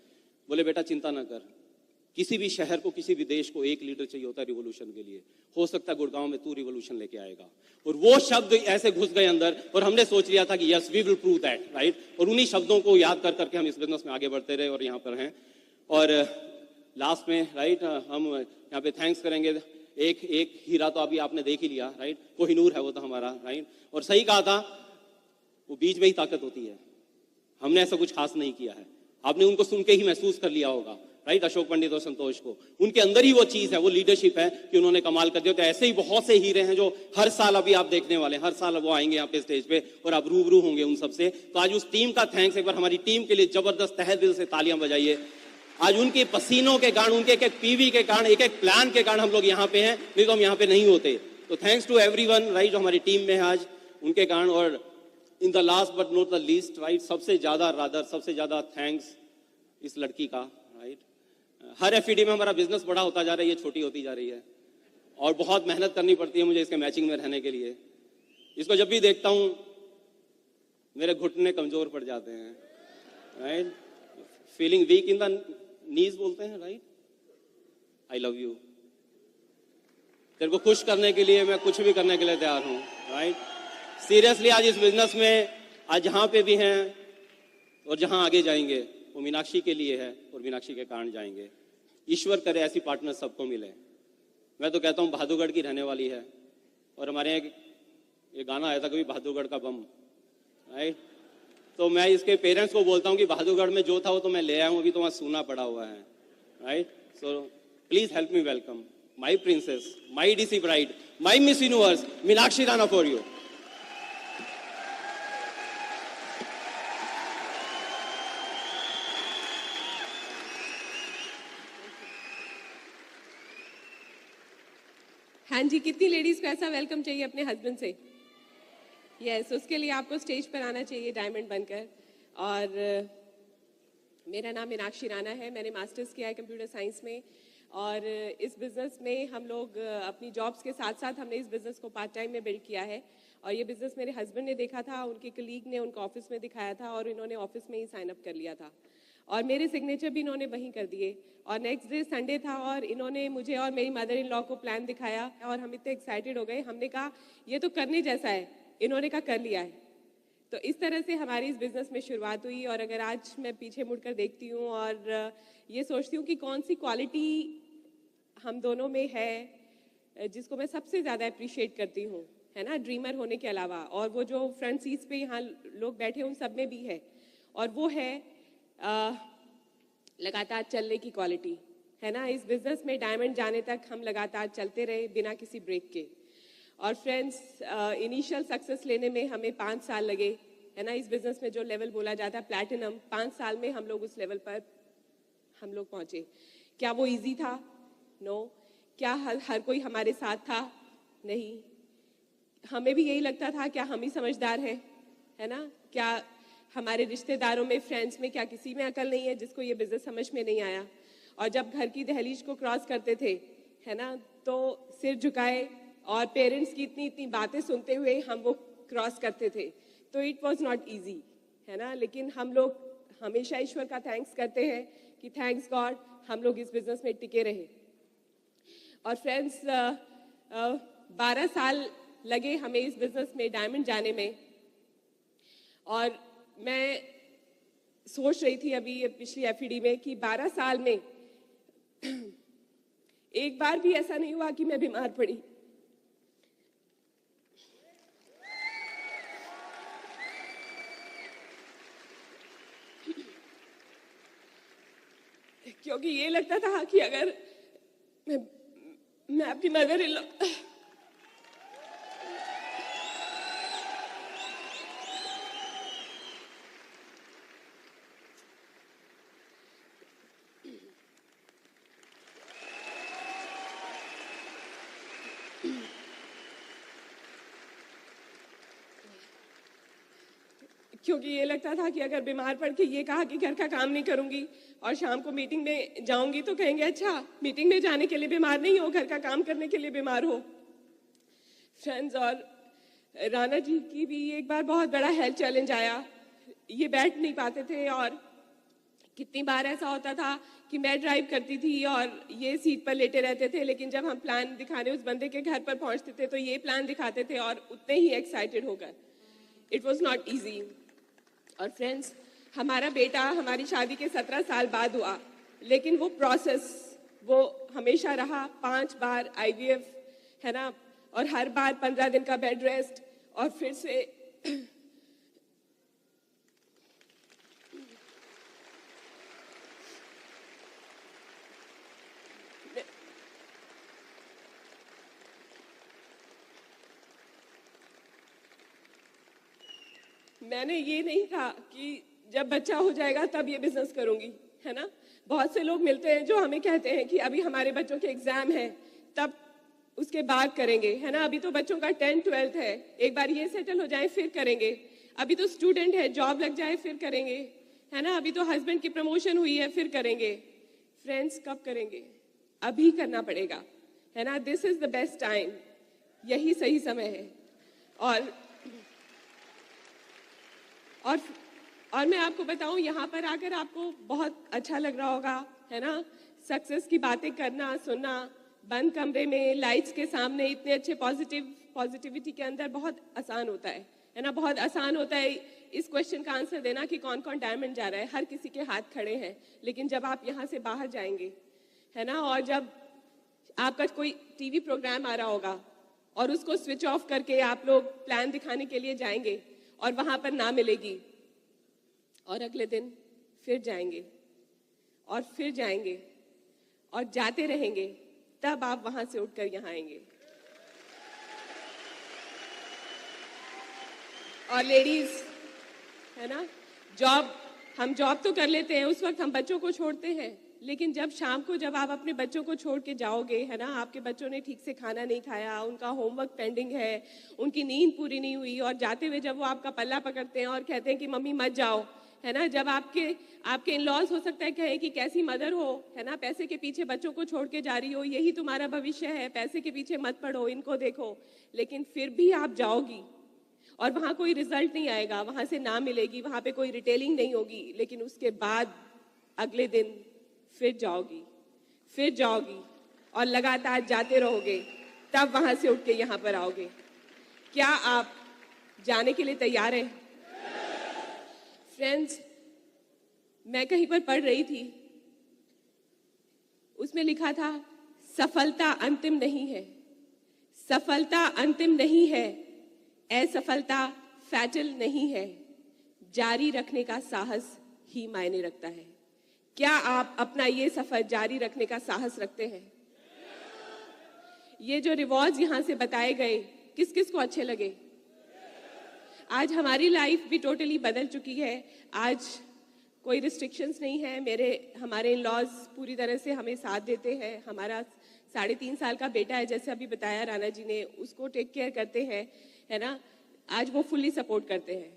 बोले बेटा चिंता ना कर, किसी भी शहर को, किसी भी देश को एक लीडर चाहिए होता है रिवोल्यूशन के लिए। हो सकता है गुड़गांव में तू रिवोल्यूशन लेके आएगा। और वो शब्द ऐसे घुस गए अंदर और हमने सोच लिया था कि yes we will prove that, right. और उन्हीं शब्दों को याद कर करके हम इस बिजनेस में आगे बढ़ते रहे और यहाँ पर हैं। और लास्ट में, राइट, हम यहाँ पे थैंक्स करेंगे। एक हीरा तो अभी आपने देख ही लिया, राइट, कोहिनूर है वो तो हमारा, राइट। और सही कहा था, वो बीच में ही ताकत होती है, हमने ऐसा कुछ खास नहीं किया है, आपने उनको सुन के ही महसूस कर लिया होगा, राइट। अशोक पंडित और संतोष को, उनके अंदर ही वो चीज है, वो लीडरशिप है कि उन्होंने कमाल कर दिया। तो ऐसे ही बहुत से हीरे हैं जो हर साल अभी आप देखने वाले हैं, हर साल वो आएंगे यहाँ पे स्टेज पे और आप रूबरू होंगे उन सबसे। तो आज उस टीम का थैंक्स, एक बार हमारी टीम के लिए जबरदस्त तहे दिल से तालियां बजाइए। आज उनके पसीनों के कारण, उनके एक एक पीवी के कारण, एक एक प्लान के कारण हम लोग यहाँ पे हैं, नहीं तो हम यहाँ पे नहीं होते। तो थैंक्स टू एवरीवन, राइट, जो हमारी टीम में है आज, उनके कारण। और in the last but not the least, right, सबसे ज्यादा थैंक्स इस लड़की का, राइट। हर एफईडी में हमारा बिजनेस बड़ा होता जा रहा है, ये छोटी होती जा रही है और बहुत मेहनत करनी पड़ती है मुझे इसके मैचिंग में रहने के लिए। इसको जब भी देखता हूं मेरे घुटने कमजोर पड़ जाते हैं, right, feeling weak in the knees बोलते हैं, राइट। आई लव यू, तेरे को खुश करने के लिए मैं कुछ भी करने के लिए तैयार हूं, राइट। सीरियसली आज इस बिजनेस में, आज जहां पे भी हैं और जहां आगे जाएंगे, वो मीनाक्षी के लिए है और मीनाक्षी के कारण जाएंगे। ईश्वर करे ऐसी पार्टनर सबको मिले। मैं तो कहता हूँ बहादुरगढ़ की रहने वाली है और हमारे यहाँ ये गाना आया था कभी, बहादुरगढ़ का बम, राइट। तो मैं इसके पेरेंट्स को बोलता हूँ कि बहादुरगढ़ में जो था वो तो मैं ले आया हूँ, अभी तो वहाँ सूना पड़ा हुआ है, right. So please help me welcome my princess, my DC bride, my miss universe, Meenakshi Rana for you. हाँ जी, कितनी लेडीज को ऐसा वेलकम चाहिए अपने हस्बैंड से? यस, उसके लिए आपको स्टेज पर आना चाहिए डायमंड बनकर। और मेरा नाम मीनाक्षी राणा है, मैंने मास्टर्स किया है कंप्यूटर साइंस में। और इस बिज़नेस में हम लोग अपनी जॉब्स के साथ साथ हमने इस बिज़नेस को पार्ट टाइम में बिल्ड किया है। और ये बिज़नेस मेरे हस्बैंड ने देखा था, उनके कलीग ने उनको ऑफिस में दिखाया था और इन्होंने ऑफिस में ही साइन अप कर लिया था और मेरे सिग्नेचर भी इन्होंने वहीं कर दिए। और नेक्स्ट डे संडे था और इन्होंने मुझे और मेरी मदर इन लॉ को प्लान दिखाया और हम इतने एक्साइटेड हो गए, हमने कहा ये तो करने जैसा है, इन्होंने कहा कर लिया है। तो इस तरह से हमारी इस बिज़नेस में शुरुआत हुई। और अगर आज मैं पीछे मुड़कर देखती हूँ और ये सोचती हूँ कि कौन सी क्वालिटी हम दोनों में है जिसको मैं सबसे ज़्यादा अप्रिशिएट करती हूँ, है ना, ड्रीमर होने के अलावा, और वो जो फ्रंट सीट्स पे यहाँ लोग बैठे उन सब में भी है, और वो है लगातार चलने की क्वालिटी, है ना। इस बिजनेस में डायमंड जाने तक हम लगातार चलते रहे बिना किसी ब्रेक के। और फ्रेंड्स, इनिशियल सक्सेस लेने में हमें 5 साल लगे, है ना। इस बिजनेस में जो लेवल बोला जाता है प्लैटिनम, 5 साल में हम लोग उस लेवल पर हम लोग पहुंचे। क्या वो इजी था? नो। क्या हर कोई हमारे साथ था? नहीं। हमें भी यही लगता था क्या हम ही समझदार हैं, है ना? क्या हमारे रिश्तेदारों में, फ्रेंड्स में, क्या किसी में अकल नहीं है जिसको ये बिजनेस समझ में नहीं आया? और जब घर की दहलीज को क्रॉस करते थे, है ना, तो सिर झुकाए और पेरेंट्स की इतनी इतनी बातें सुनते हुए हम वो क्रॉस करते थे। तो इट वॉज नॉट ईजी, है ना? लेकिन हम लोग हमेशा ईश्वर का थैंक्स करते हैं कि थैंक्स गॉड हम लोग इस बिजनेस में टिके रहे। और फ्रेंड्स, 12 साल लगे हमें इस बिजनेस में डायमंड जाने में। और मैं सोच रही थी अभी पिछली एफईडी में कि 12 साल में एक बार भी ऐसा नहीं हुआ कि मैं बीमार पड़ी। क्योंकि ये लगता था कि अगर मैं अपनी मदर इन लॉ क्योंकि ये लगता था कि अगर बीमार पड़ के ये कहा कि घर का काम नहीं करूंगी और शाम को मीटिंग में जाऊंगी तो कहेंगे अच्छा मीटिंग में जाने के लिए बीमार नहीं हो, घर का काम करने के लिए बीमार हो। फ्रेंड्स, और राणा जी की भी एक बार बहुत बड़ा हेल्थ चैलेंज आया। ये बैठ नहीं पाते थे और कितनी बार ऐसा होता था कि मैं ड्राइव करती थी और ये सीट पर लेटे रहते थे, लेकिन जब हम प्लान दिखाने उस बंदे के घर पर पहुंचते थे तो ये प्लान दिखाते थे और उतने ही एक्साइटेड होकर। It was not easy. और फ्रेंड्स, हमारा बेटा हमारी शादी के 17 साल बाद हुआ, लेकिन वो प्रोसेस वो हमेशा रहा। 5 बार IVF, है ना, और हर बार 15 दिन का बेड रेस्ट और फिर से मैंने ये नहीं कहा कि जब बच्चा हो जाएगा तब ये बिजनेस करूंगी, है ना। बहुत से लोग मिलते हैं जो हमें कहते हैं कि अभी हमारे बच्चों के एग्जाम है तब उसके बाद करेंगे, है ना। अभी तो बच्चों का 10th 12th है, एक बार ये सेटल हो जाए फिर करेंगे। अभी तो स्टूडेंट है, जॉब लग जाए फिर करेंगे, है ना। अभी तो हस्बैंड की प्रमोशन हुई है फिर करेंगे। फ्रेंड्स, कब करेंगे? अभी करना पड़ेगा, है ना। This is the best time, यही सही समय है। और मैं आपको बताऊं, यहाँ पर आकर आपको बहुत अच्छा लग रहा होगा, है ना। सक्सेस की बातें करना, सुनना, बंद कमरे में लाइट्स के सामने इतने अच्छे पॉजिटिविटी के अंदर बहुत आसान होता है ना। बहुत आसान होता है इस क्वेश्चन का आंसर देना कि कौन कौन डायमंड जा रहा है। हर किसी के हाथ खड़े हैं, लेकिन जब आप यहाँ से बाहर जाएंगे, है ना, और जब आपका कोई टीवी प्रोग्राम आ रहा होगा और उसको स्विच ऑफ करके आप लोग प्लान दिखाने के लिए जाएंगे और वहां पर ना मिलेगी, और अगले दिन फिर जाएंगे और फिर जाएंगे और जाते रहेंगे, तब आप वहां से उठकर यहाँ आएंगे। और लेडीज, है ना, हम जॉब तो कर लेते हैं, उस वक्त हम बच्चों को छोड़ते हैं, लेकिन जब शाम को जब आप अपने बच्चों को छोड़ के जाओगे, है ना, आपके बच्चों ने ठीक से खाना नहीं खाया, उनका होमवर्क पेंडिंग है, उनकी नींद पूरी नहीं हुई, और जाते हुए जब वो आपका पल्ला पकड़ते हैं और कहते हैं कि मम्मी मत जाओ, है ना। जब आपके इन लॉज हो सकता है कहे कि कैसी मदर हो, है ना, पैसे के पीछे बच्चों को छोड़ के जा रही हो, यही तुम्हारा भविष्य है, पैसे के पीछे मत पड़ो, इनको देखो। लेकिन फिर भी आप जाओगी और वहां कोई रिजल्ट नहीं आएगा, वहां से ना मिलेगी, वहां पे कोई रिटेलिंग नहीं होगी, लेकिन उसके बाद अगले दिन फिर जाओगी और लगातार जाते रहोगे, तब वहां से उठ के यहां पर आओगे। क्या आप जाने के लिए तैयार हैं? फ्रेंड्स, मैं कहीं पर पढ़ रही थी, उसमें लिखा था सफलता अंतिम नहीं है, सफलता अंतिम नहीं है, असफलता फैटल नहीं है, जारी रखने का साहस ही मायने रखता है। क्या आप अपना ये सफर जारी रखने का साहस रखते हैं? ये जो रिवॉर्ड्स यहाँ से बताए गए, किस किस को अच्छे लगे? आज हमारी लाइफ भी टोटली बदल चुकी है। आज कोई रिस्ट्रिक्शंस नहीं है। हमारे इन लॉज पूरी तरह से हमें साथ देते हैं, हमारा 3.5 साल का बेटा है, जैसे अभी बताया राणा जी ने, उसको टेक केयर करते हैं, है ना। आज वो फुल्ली सपोर्ट करते हैं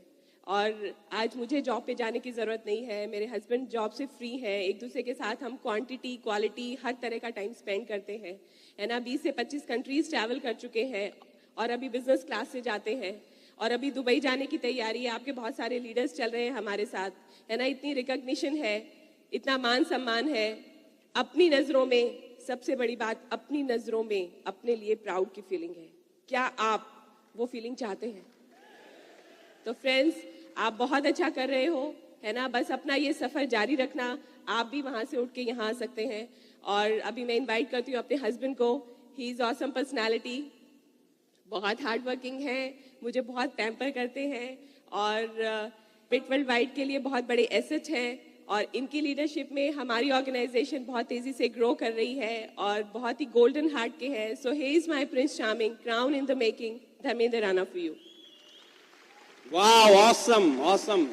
और आज मुझे जॉब पे जाने की ज़रूरत नहीं है, मेरे हस्बैंड जॉब से फ्री हैं, एक दूसरे के साथ हम क्वांटिटी क्वालिटी हर तरह का टाइम स्पेंड करते हैं, है ना। 20 से 25 कंट्रीज ट्रैवल कर चुके हैं और अभी बिजनेस क्लास से जाते हैं और अभी दुबई जाने की तैयारी है। आपके बहुत सारे लीडर्स चल रहे हैं हमारे साथ, है ना। इतनी रिकॉग्निशन है, इतना मान सम्मान है। अपनी नज़रों में सबसे बड़ी बात, अपनी नज़रों में अपने लिए प्राउड की फीलिंग है। क्या आप वो फीलिंग चाहते हैं? तो फ्रेंड्स, आप बहुत अच्छा कर रहे हो, है ना। बस अपना ये सफ़र जारी रखना, आप भी वहाँ से उठ के यहाँ आ सकते हैं। और अभी मैं इनवाइट करती हूँ अपने हस्बैंड को। ही इज़ ऑसम पर्सनैलिटी, बहुत हार्ड वर्किंग है, मुझे बहुत पैम्पर करते हैं और बिट वर्ल्ड वाइड के लिए बहुत बड़े एसेट हैं और इनकी लीडरशिप में हमारी ऑर्गेनाइजेशन बहुत तेज़ी से ग्रो कर रही है और बहुत ही गोल्डन हार्ट के हैं। So he is my prince charming, crown in the making, Dharmendra Rana for you. वाह, ऑसम ऑसम,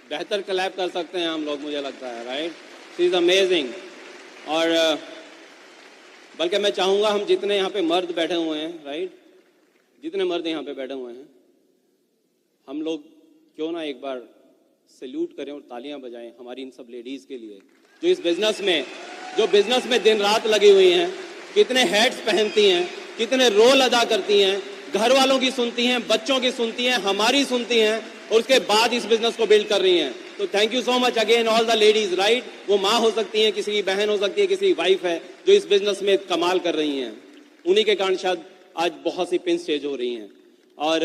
बेहतर क्लैप कर सकते हैं हम लोग, मुझे लगता है, राइट। She is amazing. और बल्कि मैं चाहूंगा हम जितने यहाँ पे मर्द बैठे हुए हैं, राइट, जितने मर्द यहाँ पे बैठे हुए हैं, हम लोग क्यों ना एक बार सैल्यूट करें और तालियां बजाएं हमारी इन सब लेडीज के लिए जो इस बिजनेस में दिन रात लगी हुई हैं, कितने हैट्स पहनती हैं, कितने रोल अदा करती हैं, घर वालों की सुनती हैं, बच्चों की सुनती हैं, हमारी सुनती हैं और उसके बाद इस बिजनेस को बिल्ड कर रही हैं। तो thank you so much again all the ladies, right. वो माँ हो सकती हैं, किसी की बहन हो सकती है, किसी की वाइफ है जो इस बिजनेस में कमाल कर रही हैं। उन्हीं के कारण शायद आज बहुत सी पिन स्टेज हो रही हैं। और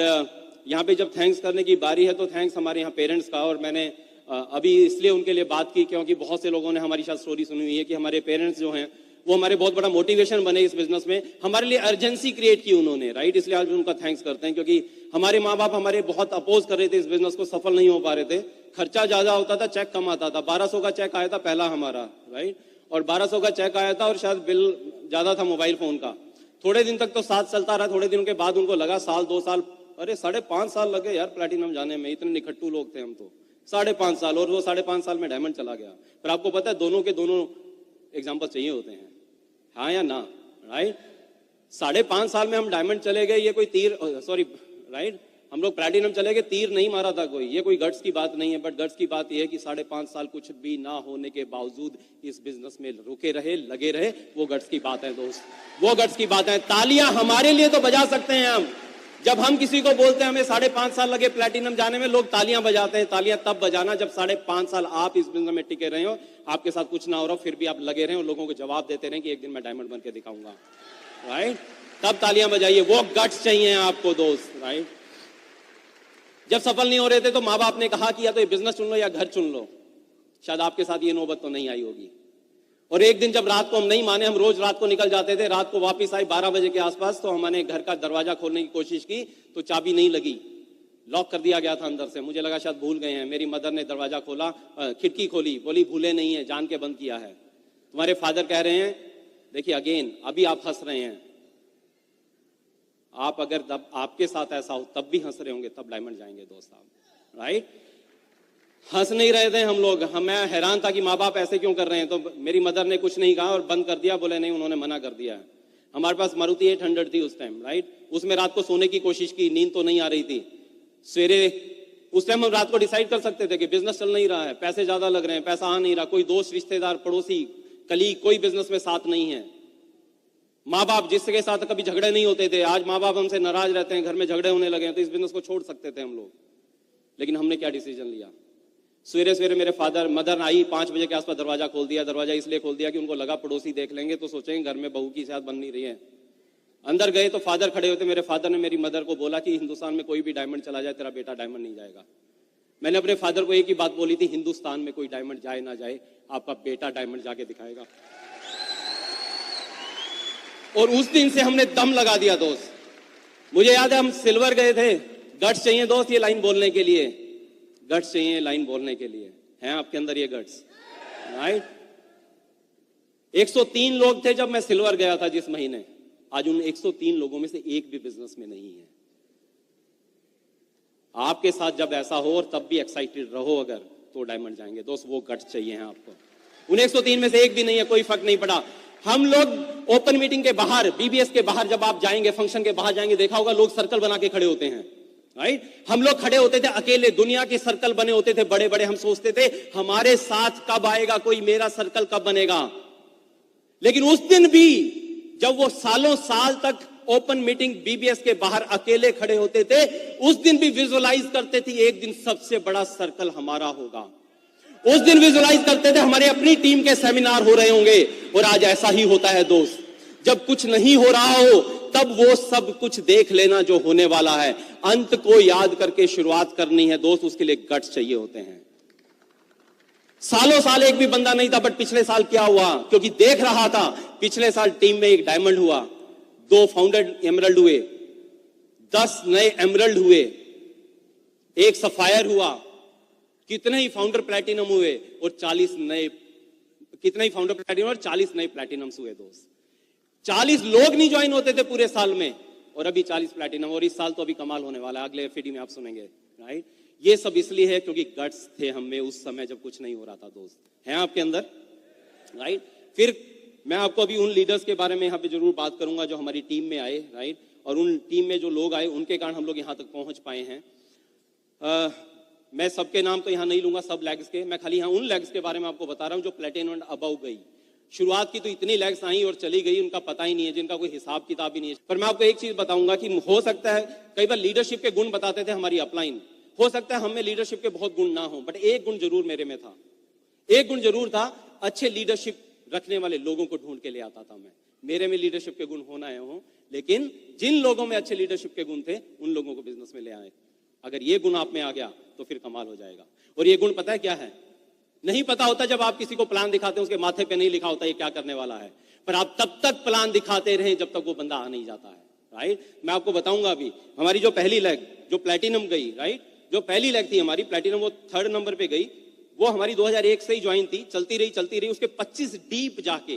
यहाँ पे जब थैंक्स करने की बारी है तो थैंक्स हमारे यहाँ पेरेंट्स का। और मैंने अभी इसलिए उनके लिए बात की क्योंकि बहुत से लोगों ने हमारी शायद स्टोरी सुनी हुई है कि हमारे पेरेंट्स जो हैं वो हमारे बहुत बड़ा मोटिवेशन बने इस बिजनेस में, हमारे लिए अर्जेंसी क्रिएट की उन्होंने, राइट। इसलिए आज उनका थैंक्स करते हैं क्योंकि हमारे माँ बाप हमारे बहुत अपोज कर रहे थे, इस बिजनेस को सफल नहीं हो पा रहे थे। खर्चा ज्यादा होता था, चेक कम आता था। 1200 का चेक आया था पहला हमारा, राइट, और 1200 का चेक आया था और शायद बिल ज्यादा था मोबाइल फोन का। थोड़े दिन तक तो साथ चलता रहा, थोड़े दिनों के बाद उनको लगा साल 2 साल, अरे 5.5 साल लगे यार प्लैटिनम जाने में, इतने निखट्टू लोग थे हम तो। 5.5 साल, और वो 5.5 साल में डायमंड चला गया। पर आपको पता है दोनों के दोनों एग्जाम्पल चाहिए होते हैं, हाँ या ना, राइट। 5.5 साल में हम डायमंड चले गए, ये कोई तीर, सॉरी, राइट, हम लोग प्लैटिनम चले गए, तीर नहीं मारा था कोई, ये कोई गट्स की बात नहीं है। बट गट्स की बात यह है कि 5.5 साल कुछ भी ना होने के बावजूद इस बिजनेस में रुके रहे, लगे रहे, वो गट्स की बात है दोस्त, वो गट्स की बात है। तालियां हमारे लिए तो बजा सकते हैं हम, जब हम किसी को बोलते हैं हमें 5.5 साल लगे प्लैटिनम जाने में, लोग तालियां बजाते हैं। तालियां तब बजाना जब 5.5 साल आप इस बिजनेस में टिके रहे हो, आपके साथ कुछ ना हो रहा, फिर भी आप लगे रहे और लोगों को जवाब देते रहे कि एक दिन मैं डायमंड बन के दिखाऊंगा, राइट। तब तालियां बजाइए, वो गट्स चाहिए आपको दोस्त, राइट। जब सफल नहीं हो रहे थे तो माँ बाप ने कहा कि या तो ये बिजनेस चुन लो या घर चुन लो। शायद आपके साथ ये नौबत तो नहीं आई होगी। और एक दिन जब रात को हम नहीं माने, हम रोज रात को निकल जाते थे, रात को वापस आए 12 बजे के आसपास, तो हमने घर का दरवाजा खोलने की कोशिश की तो चाबी नहीं लगी, लॉक कर दिया गया था अंदर से। मुझे लगा शायद भूल गए हैं। मेरी मदर ने दरवाजा खोला, खिड़की खोली, बोली भूले नहीं है, जान के बंद किया है। तुम्हारे फादर कह रहे हैं, देखिए अगेन, अभी आप हंस रहे हैं, आप अगर तब आपके साथ ऐसा हो तब भी हंस रहे होंगे, तब डायमंड जाएंगे दोस्त आप, राइट। हंस नहीं रहे थे हम लोग, मैं हैरान था कि माँ बाप ऐसे क्यों कर रहे हैं। तो मेरी मदर ने कुछ नहीं कहा और बंद कर दिया, बोले नहीं, उन्होंने मना कर दिया है। हमारे पास मारुति 800 थी उस टाइम, राइट। उसमें रात को सोने की कोशिश की, नींद तो नहीं आ रही थी। सवेरे उस टाइम हम रात को डिसाइड कर सकते थे कि बिजनेस चल नहीं रहा है, पैसे ज्यादा लग रहे हैं, पैसा आ नहीं रहा, कोई दोस्त रिश्तेदार पड़ोसी कली कोई बिजनेस में साथ नहीं है। माँ बाप जिसके साथ कभी झगड़े नहीं होते थे, आज माँ बाप हमसे नाराज रहते हैं, घर में झगड़े होने लगे हैं, तो इस बिजनेस को छोड़ सकते थे हम लोग। लेकिन हमने क्या डिसीजन लिया, सवेरे सवेरे मेरे मदर आई, 5 बजे के आसपास दरवाजा खोल दिया। दरवाजा इसलिए खोल दिया कि उनको लगा पड़ोसी देख लेंगे तो सोचेंगे घर में बहू की शायद बन नहीं रही है। अंदर गए तो फादर खड़े होते, मेरे फादर ने मेरी मदर को बोला कि हिंदुस्तान में कोई भी डायमंड चला जाए, तेरा बेटा डायमंड नहीं जाएगा। मैंने अपने फादर को एक ही बात बोली थी, हिंदुस्तान में कोई डायमंड जाए ना जाए, आपका बेटा डायमंड जाके दिखाएगा। और उस दिन से हमने दम लगा दिया दोस्त। मुझे याद है हम सिल्वर गए थे, गट्स चाहिए दोस्त ये लाइन बोलने के लिए, गट्स चाहिए लाइन बोलने के लिए, हैं आपके अंदर ये गट्स, राइट। 103 लोग थे जब मैं सिल्वर गया था जिस महीने, आज उन 103 लोगों में से एक भी बिजनेस में नहीं है। आपके साथ जब ऐसा हो और तब भी एक्साइटेड रहो अगर, तो डायमंड जाएंगे दोस्त। वो गट्स चाहिए हैं आपको। उन 103 में से एक भी नहीं है, कोई फर्क नहीं पड़ा। हम लोग ओपन मीटिंग के बाहर, बीबीएस के बाहर जब आप जाएंगे, फंक्शन के बाहर जाएंगे, देखा होगा लोग सर्कल बना के खड़े होते हैं, राइट? हम लोग खड़े होते थे अकेले, दुनिया के सर्कल बने होते थे बड़े बड़े, हम सोचते थे हमारे साथ कब आएगा कोई, मेरा सर्कल कब बनेगा। लेकिन उस दिन भी जब वो सालों साल तक ओपन मीटिंग बीबीएस के बाहर अकेले खड़े होते थे, उस दिन भी विजुअलाइज करते थे एक दिन सबसे बड़ा सर्कल हमारा होगा। उस दिन विजुअलाइज करते थे हमारे अपनी टीम के सेमिनार हो रहे होंगे। और आज ऐसा ही होता है दोस्त, जब कुछ नहीं हो रहा हो तब वो सब कुछ देख लेना जो होने वाला है। अंत को याद करके शुरुआत करनी है दोस्त, उसके लिए गट्स चाहिए होते हैं। सालों साल एक भी बंदा नहीं था, बट पिछले साल क्या हुआ, क्योंकि देख रहा था, पिछले साल टीम में एक डायमंड हुआ, 2 फाउंडर एमरल्ड हुए, 10 नए एमरल्ड हुए, 1 सफायर हुआ, कितने ही फाउंडर प्लैटिनम हुए और 40 नए, कितने ही फाउंडर प्लैटिनम और 40 नए प्लैटिनम्स हुए दोस्त। 40 लोग नहीं ज्वाइन होते थे पूरे साल में, और अभी 40 प्लैटिनम, और इस साल तो अभी कमाल होने वाला है, अगले एफडी में आप सुनेंगे, राइट? ये सब इसलिए है क्योंकि गट्स थे हम में उस समय जब कुछ नहीं हो रहा था दोस्त, है आपके अंदर, राइट? फिर मैं आपको अभी उन लीडर्स के बारे में यहाँ पे जरूर बात करूंगा जो हमारी टीम में आए, राइट? और उन टीम में जो लोग आए उनके कारण हम लोग यहाँ तक पहुंच पाए हैं। मैं सबके नाम तो यहाँ नहीं लूंगा, सब लेग्स के, मैं खाली यहाँ उन लेग्स के बारे में आपको बता रहा हूँ जो प्लेटिनम एंड अबव गई। शुरुआत की तो इतनी लेग्स आई और चली गई, उनका पता ही नहीं है, जिनका कोई हिसाब किताब ही नहीं है। पर मैं आपको एक चीज बताऊंगा कि हो सकता है कई बार लीडरशिप के गुण बताते थे हमारी अपलाइन, हो सकता है हमें लीडरशिप के बहुत गुण ना हो, बट एक गुण जरूर मेरे में था, एक गुण जरूर था, अच्छे लीडरशिप रखने वाले लोगों को ढूंढ के ले आता था मैं। मेरे में लीडरशिप के गुण होना है हो, लेकिन जिन लोगों में अच्छे लीडरशिप के गुण थे उन लोगों को बिजनेस में ले आए। अगर ये गुण आप में आ गया तो फिर कमाल हो जाएगा। और ये गुण पता है क्या है? नहीं पता होता जब आप किसी को प्लान दिखाते हैं, उसके माथे पे नहीं लिखा होता ये क्या करने वाला है, पर आप तब तक प्लान दिखाते रहे जब तक वो बंदा आ नहीं जाता है, राइट? मैं आपको बताऊंगा अभी हमारी जो पहली लेग जो प्लैटिनम गई, राइट, जो पहली लेग थी हमारी प्लैटिनम, वो 3rd नंबर पे गई, वो हमारी 2001 से ही ज्वाइन थी, चलती रही, उसके 25 डीप जाके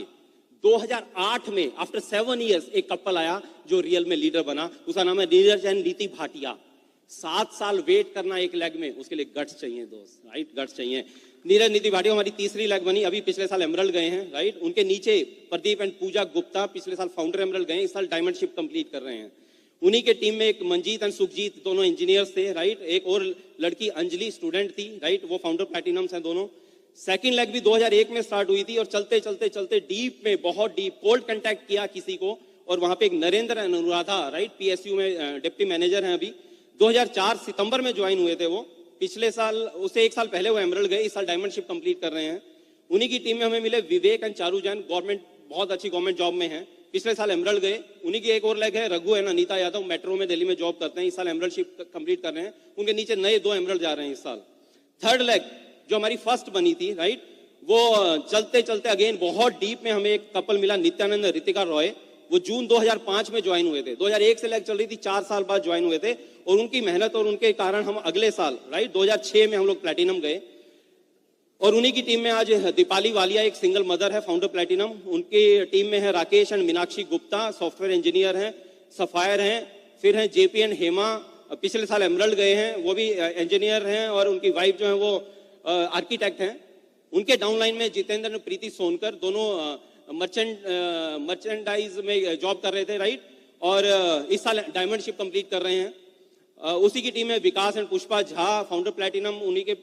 2008 में आफ्टर 7 इयर्स एक कपल आया जो रियल में लीडर बना, उसका नाम है नीरज एंड नीति भाटिया। 7 साल वेट करना एक लेग में, उसके लिए गट्स चाहिए दोस्त, राइट? गट्स चाहिए। नीरज नीति भाटिया हमारी तीसरी लेग बनी, अभी पिछले साल एमरल्ड गए हैं, राइट? उनके नीचे प्रदीप एंड पूजा गुप्ता पिछले साल फाउंडर एमरल्ड गए, इस साल डायमंडशिप कंप्लीट कर रहे हैं। उन्हीं के टीम में एक मंजीत एंड सुखजीत, दोनों इंजीनियर्स थे, राइट? एक और लड़की अंजलि स्टूडेंट थी, राइट? वो फाउंडर प्लैटिनम्स हैं दोनों। सेकंड लेग भी 2001 में स्टार्ट हुई थी और चलते चलते चलते डीप में, बहुत डीप कोल्ड कंटैक्ट किया किसी को, और वहां पे एक नरेंद्र अनुराधा, राइट, पीएसयू में डिप्टी मैनेजर हैं अभी, 2004 सितंबर में ज्वाइन हुए थे वो। पिछले साल, उससे 1 साल पहले वो एमरल्ड गए, इस साल डायमंडशिप कंप्लीट कर रहे हैं। उन्हीं की टीम में हमें मिले विवेक एंड चारू जैन, गवर्नमेंट, बहुत अच्छी गवर्नमेंट जॉब में है, पिछले साल एमरल्ड गए। उन्हीं की एक और लेग है रघु एंड अनीता यादव, मेट्रो में दिल्ली में जॉब करते हैं, इस साल एमरल्डशिप कंप्लीट कर रहे हैं। उनके नीचे नए 2 एमरल्ड जा रहे हैं इस साल। थर्ड लेग जो हमारी फर्स्ट बनी थी, राइट, वो चलते चलते अगेन बहुत डीप में हमें एक कपल मिला, नित्यानंद रितिका रॉय, वो जून 2005 में ज्वाइन हुए थे, 2001 से लेग चल रही थी, 4 साल बाद ज्वाइन हुए थे, और उनकी मेहनत और उनके कारण हम अगले साल, राइट, 2006 में हम लोग प्लैटिनम गए। और उन्हीं की टीम में आज दीपाली वालिया, एक सिंगल मदर है, फाउंडर प्लैटिनम। उनकी टीम में है Rakesh and Meenakshi Gupta, software engineer हैं, सफायर हैं। फिर हैं जेपी एंड हेमा, पिछले साल एमरल्ड गए हैं, वो भी इंजीनियर हैं, और उनकी वाइफ जो है वो आर्किटेक्ट हैं। उनके डाउनलाइन में जितेंद्र और प्रीति सोनकर, दोनों मर्चेंडाइज में जॉब कर रहे थे, राइट, और इस साल डायमंडशिप कंप्लीट कर रहे हैं। उसी की टीम में Vikas and Pushpa Jha, founder platinum. उन्हीं के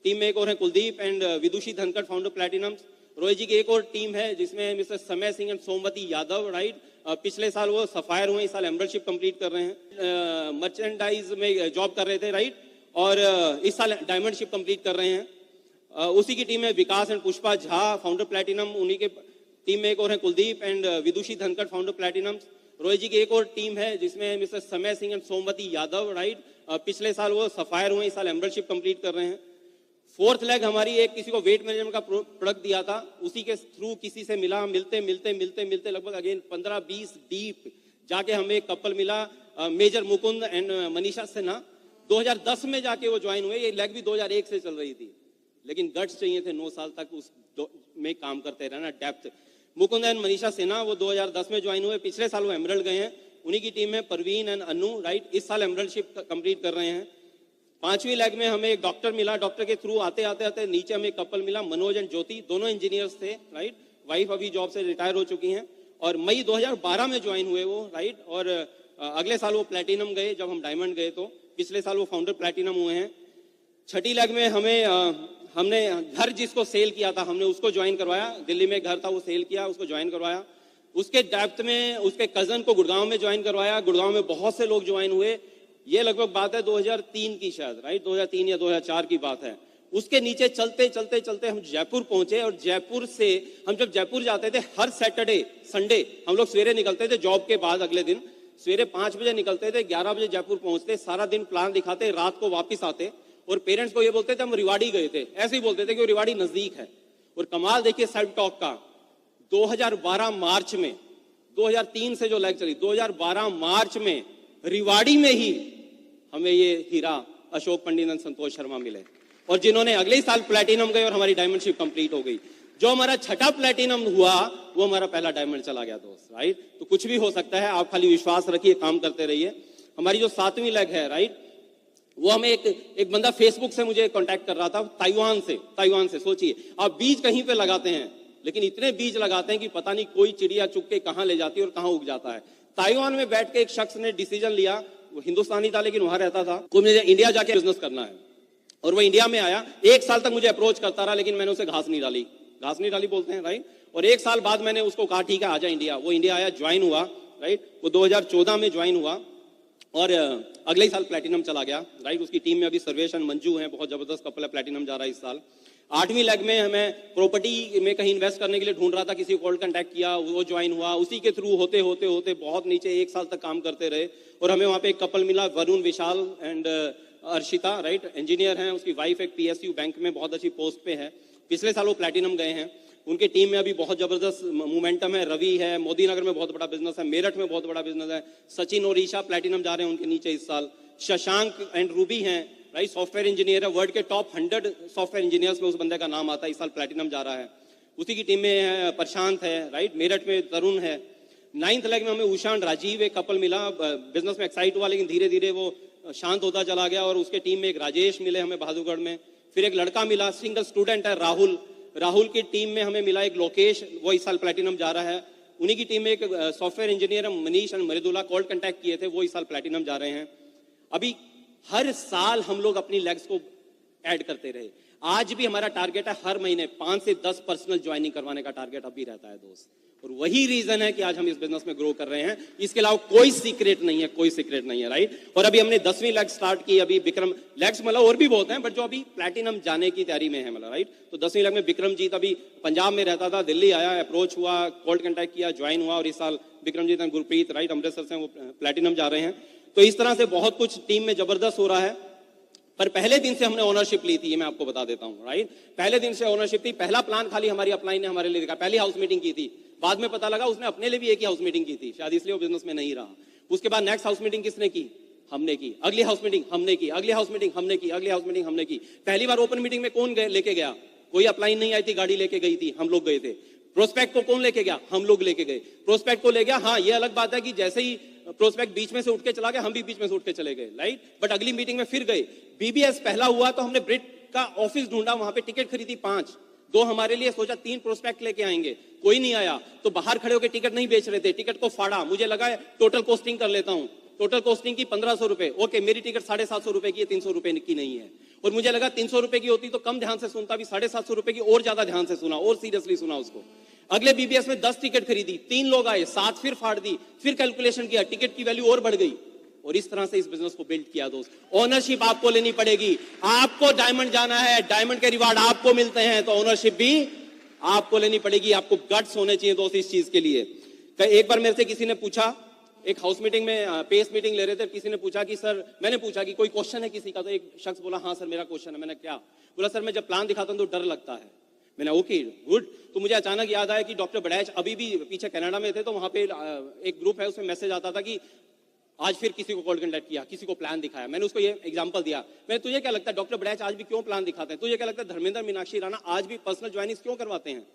टीम में एक और है Kuldeep and Vidushi Dhankhar, founder platinum. Rohit ji की एक और टीम है जिसमें mister Samay Singh and Somvati Yadav, right, पिछले साल वो सफायर हुए, इस साल एमरल्डशिप कंप्लीट कर रहे हैं। मर्चेंडाइज में जॉब कर रहे थे, राइट, और इस साल डायमंडशिप कंप्लीट कर रहे हैं। उसी की टीम में Vikas and Pushpa Jha, founder platinum. उन्हीं के टीम में एक और है Kuldeep and Vidushi Dhankhar, founder platinum. Rohit ji की एक और टीम है जिसमें mister Samay Singh and Somvati Yadav, right, पिछले साल वो सफायर हुए, इस साल एमरल्डशिप कंप्लीट कर रहे हैं। फोर्थ लेग हमारी, एक किसी को वेट मैनेजमेंट का प्रोडक्ट दिया था, उसी के थ्रू किसी से मिला, मिलते मिलते मिलते मिलते लगभग अगेन 15-20 डीप जाके हमें एक कपल मिला, मेजर मुकुंद एंड मनीषा सिन्हा। 2010 में जाके वो ज्वाइन हुए, ये लेग भी 2001 से चल रही थी, लेकिन गट्स चाहिए थे 9 साल तक उस में काम करते रहना, डेप्थ। मुकुंद एंड मनीषा सिन्हा वो 2010 में ज्वाइन हुए, पिछले साल वो एमरल्ड गए हैं। उन्हीं की टीम में परवीन एंड अनु, राइट, इस साल एमरल्डशिप कंप्लीट कर रहे हैं। 5वीं लेग में हमें एक डॉक्टर मिला, डॉक्टर के थ्रू आते आते आते नीचे हमें एक कपल मिला, मनोज एंड ज्योति, दोनों इंजीनियर्स थे, राइट, वाइफ अभी जॉब से रिटायर हो चुकी हैं और मई 2012 में ज्वाइन हुए वो, राइट। और अगले साल वो प्लेटिनम गए, जब हम डायमंड गए तो पिछले साल वो फाउंडर प्लेटिनम हुए हैं। छठी लेग में हमने घर जिसको सेल किया था हमने उसको ज्वाइन करवाया, दिल्ली में घर था वो सेल किया, उसको ज्वाइन करवाया। उसके डेप्थ में उसके कजन को गुड़गांव में ज्वाइन करवाया, गुड़गांव में बहुत से लोग ज्वाइन हुए। ये लगभग बात है 2003 की, शायद राइट 2003 या 2004 की बात है। उसके नीचे चलते चलते चलते हम जयपुर पहुंचे और जयपुर से हम जब जयपुर जाते थे हर सैटरडे संडे हम लोग सवेरे निकलते थे जॉब के बाद, अगले दिन सवेरे 5 बजे निकलते थे, 11 बजे जयपुर पहुंचते, सारा दिन प्लान दिखाते, रात को वापिस आते और पेरेंट्स को ये बोलते थे हम रिवाड़ी गए थे, ऐसे ही बोलते थे कि रिवाड़ी नजदीक है। और कमाल देखिए सेल्फ टॉक का, 2012 मार्च में, 2003 से जो लैग चली, 2012 मार्च में रिवाड़ी में ही हमें ये हीरा अशोक पंडित और संतोष शर्मा मिले और जिन्होंने अगले ही साल प्लेटिनम गए और हमारी डायमंडशिप कंप्लीट हो गई। जो हमारा छठा प्लेटिनम हुआ वो हमारा पहला डायमंड चला गया दोस्त, राइट। तो कुछ भी हो सकता है, आप खाली विश्वास रखिए, काम करते रहिए। हमारी जो 7वीं लेग है, राइट, वो हमें एक बंदा फेसबुक से मुझे कांटेक्ट कर रहा था, ताइवान से। सोचिए आप बीज कहीं पे लगाते हैं लेकिन इतने बीज लगाते हैं कि पता नहीं कोई चिड़िया चुग के कहां ले जाती है और कहां उग जाता है। ताइवान में बैठ के एक शख्स ने डिसीजन लिया, वो हिंदुस्तानी था लेकिन वहां रहता था, तो मुझे इंडिया जाके बिजनेस करना है। और वो इंडिया में आया, 1 साल तक मुझे अप्रोच करता रहा लेकिन मैंने उसे घास नहीं डाली बोलते हैं, राइट। और 1 साल बाद मैंने उसको कहा ठीक है आजा इंडिया। वो इंडिया आया, ज्वाइन हुआ, राइट। वो 2014 में ज्वाइन हुआ और अगले ही साल प्लेटिनम चला गया, राइट। उसकी टीम में अभी सर्वेश और मंजू हैं, बहुत जबरदस्त कपल है, प्लेटिनम जा रहा है इस साल। 8वीं लेग में हमें प्रॉपर्टी में कहीं इन्वेस्ट करने के लिए ढूंढ रहा था, किसी को कॉल कांटेक्ट किया, वो ज्वाइन हुआ। उसी के थ्रू होते होते होते बहुत नीचे 1 साल तक काम करते रहे और हमें वहां पे एक कपल मिला, वरुण विशाल एंड अर्शिता, राइट, इंजीनियर हैं। उसकी वाइफ एक PSU बैंक में बहुत अच्छी पोस्ट पे है, पिछले साल वो प्लेटिनम गए हैं। उनके टीम में अभी बहुत जबरदस्त मोमेंटम है। रवि है, मोदी नगर में बहुत बड़ा बिजनेस है, मेरठ में बहुत बड़ा बिजनेस है। सचिन और ईशा प्लेटिनम जा रहे हैं उनके नीचे इस साल। शशांक एंड रूबी हैं, राइट, सॉफ्टवेयर इंजीनियर है, वर्ल्ड के टॉप 100 सॉफ्टवेयर इंजीनियर्स में उस बंदे का नाम आता है, इस साल प्लेटिनम जा रहा है। उसी की टीम में प्रशांत है, राइट, मेरठ में तरुण है। 9th लेग में हमें उषा और राजीव एक कपल मिला, बिजनेस में एक्साइट हुआ लेकिन धीरे धीरे वो शांत होता चला गया। और उसके टीम में एक राजेश मिले हमें बहादुरगढ़ में, फिर एक लड़का मिला, सिंगल स्टूडेंट है राहुल की टीम में हमें मिला एक लोकेश, वो इस साल प्लेटिनम जा रहा है। उन्हीं की टीम में एक सॉफ्टवेयर इंजीनियर है मनीष और मृदुला, कॉल कांटेक्ट किए थे, वो इस साल प्लेटिनम जा रहे हैं। अभी हर साल हम लोग अपनी लेग्स को ऐड करते रहे। आज भी हमारा टारगेट है हर महीने 5 से 10 पर्सनल ज्वाइनिंग करवाने का टारगेट अभी रहता है दोस्त। और वही रीजन है कि आज हम इस बिजनेस में ग्रो कर रहे हैं। इसके अलावा कोई सीक्रेट नहीं है, राइट। और अभी हमने 10वीं लेग स्टार्ट की, अभी विक्रम लेग्स मतलब और भी बहुत हैं बट जो अभी प्लेटिनम जाने की तैयारी में है, मतलब, राइट। तो 10वीं लेग में विक्रमजीत अभी पंजाब में रहता था, दिल्ली आया, अप्रोच हुआ, कॉल कांटेक्ट किया, ज्वाइन हुआ और इस साल विक्रमजीत एंड गुरप्रीत, राइट, अमृतसर से वो प्लेटिनम जा रहे हैं। तो इस तरह से बहुत कुछ टीम में जबरदस्त हो रहा है। पर पहले दिन से हमने ओनरशिप ली थी, ये मैं आपको बता देता हूं, राइट। पहले दिन से ओनरशिप थी। पहला प्लान खाली हमारी अपलाइन ने हमारे लिए देखा, पहली हाउस मीटिंग की थी, बाद में पता लगा उसने अपने लिए भी एक ही हाउस मीटिंग की थी, शायद इसलिए वो बिजनेस में नहीं रहा। उसके बाद नेक्स्ट हाउस मीटिंग किसने की? हमने की। अगली हाउस मीटिंग हमने की, अगली हाउस मीटिंग हमने की, अगली हाउस मीटिंग हमने की। पहली बार ओपन मीटिंग में कौन लेके गया? कोई अपलाइन नहीं आई थी, गाड़ी लेके गई थी, हम लोग गए थे। प्रोस्पेक्ट को कौन लेके गया? हम लोग लेके गए। प्रोस्पेक्ट को ले गया, हाँ ये अलग बात है कि जैसे ही प्रोस्पेक्ट बीच में से उठ के चला गया, हम भी बीच में से उठ के चले गए, राइट। बट अगली मीटिंग में फिर गए। BBS पहला हुआ तो हमने ब्रिट का ऑफिस ढूंढा, वहां पे टिकट खरीदी 5, 2 हमारे लिए, सोचा 3 प्रोस्पेक्ट लेके आएंगे, कोई नहीं आया। तो बाहर खड़े होकर टिकट नहीं बेच रहे थे, टिकट को फाड़ा। मुझे लगा टोटल कॉस्टिंग कर लेता हूं, टोटल कॉस्टिंग की 1500 रुपए, ओके मेरी टिकट 750 रुपए की है, 300 रुपए की नहीं है। और मुझे लगा 300 रुपए की होती तो कम ध्यान से सुनता, भी 750 रुपए की और ज्यादा ध्यान से सुना और सीरियसली सुना उसको। अगले BBS में 10 टिकट खरीदी, 3 लोग आए, 7 फिर फाड़ दी, फिर कैलकुलेशन किया, टिकट की वैल्यू और बढ़ गई। और इस तरह से इस बिजनेस को बिल्ड किया दोस्त। ओनरशिप आपको लेनी पड़ेगी, आपको डायमंड जाना है, डायमंड के रिवार्ड आपको मिलते हैं, तो ओनरशिप भी आपको लेनी पड़ेगी। आपको गट्स होने चाहिए दोस्त इस चीज के लिए। एक बार मेरे से किसी ने पूछा, एक हाउस मीटिंग में पेस मीटिंग ले रहे थे, किसी ने पूछा कि सर, मैंने पूछा कि कोई क्वेश्चन है किसी का, तो एक शख्स बोला हाँ सर मेरा क्वेश्चन है। मैंने क्या बोला? सर मैं जब प्लान दिखाता हूं तो डर लगता है। मैंने ओके गुड। तो मुझे अचानक याद आया कि डॉक्टर बड़ैच अभी भी पीछे कनाडा में थे, तो वहां पे एक ग्रुप है, उसमें मैसेज आता था कि आज फिर किसी को कॉल कांटेक्ट किया, किसी को प्लान दिखाया। मैंने उसको ये एग्जांपल दिया, मैंने तुझे क्या लगता है डॉक्टर बड़ैच आज भी क्यों प्लान दिखाते हैं? तुझे क्या लगता है धर्मेंद्र मीनाक्षी राणा आज भी पर्सनल ज्वाइनिंग क्यों करवाते हैं?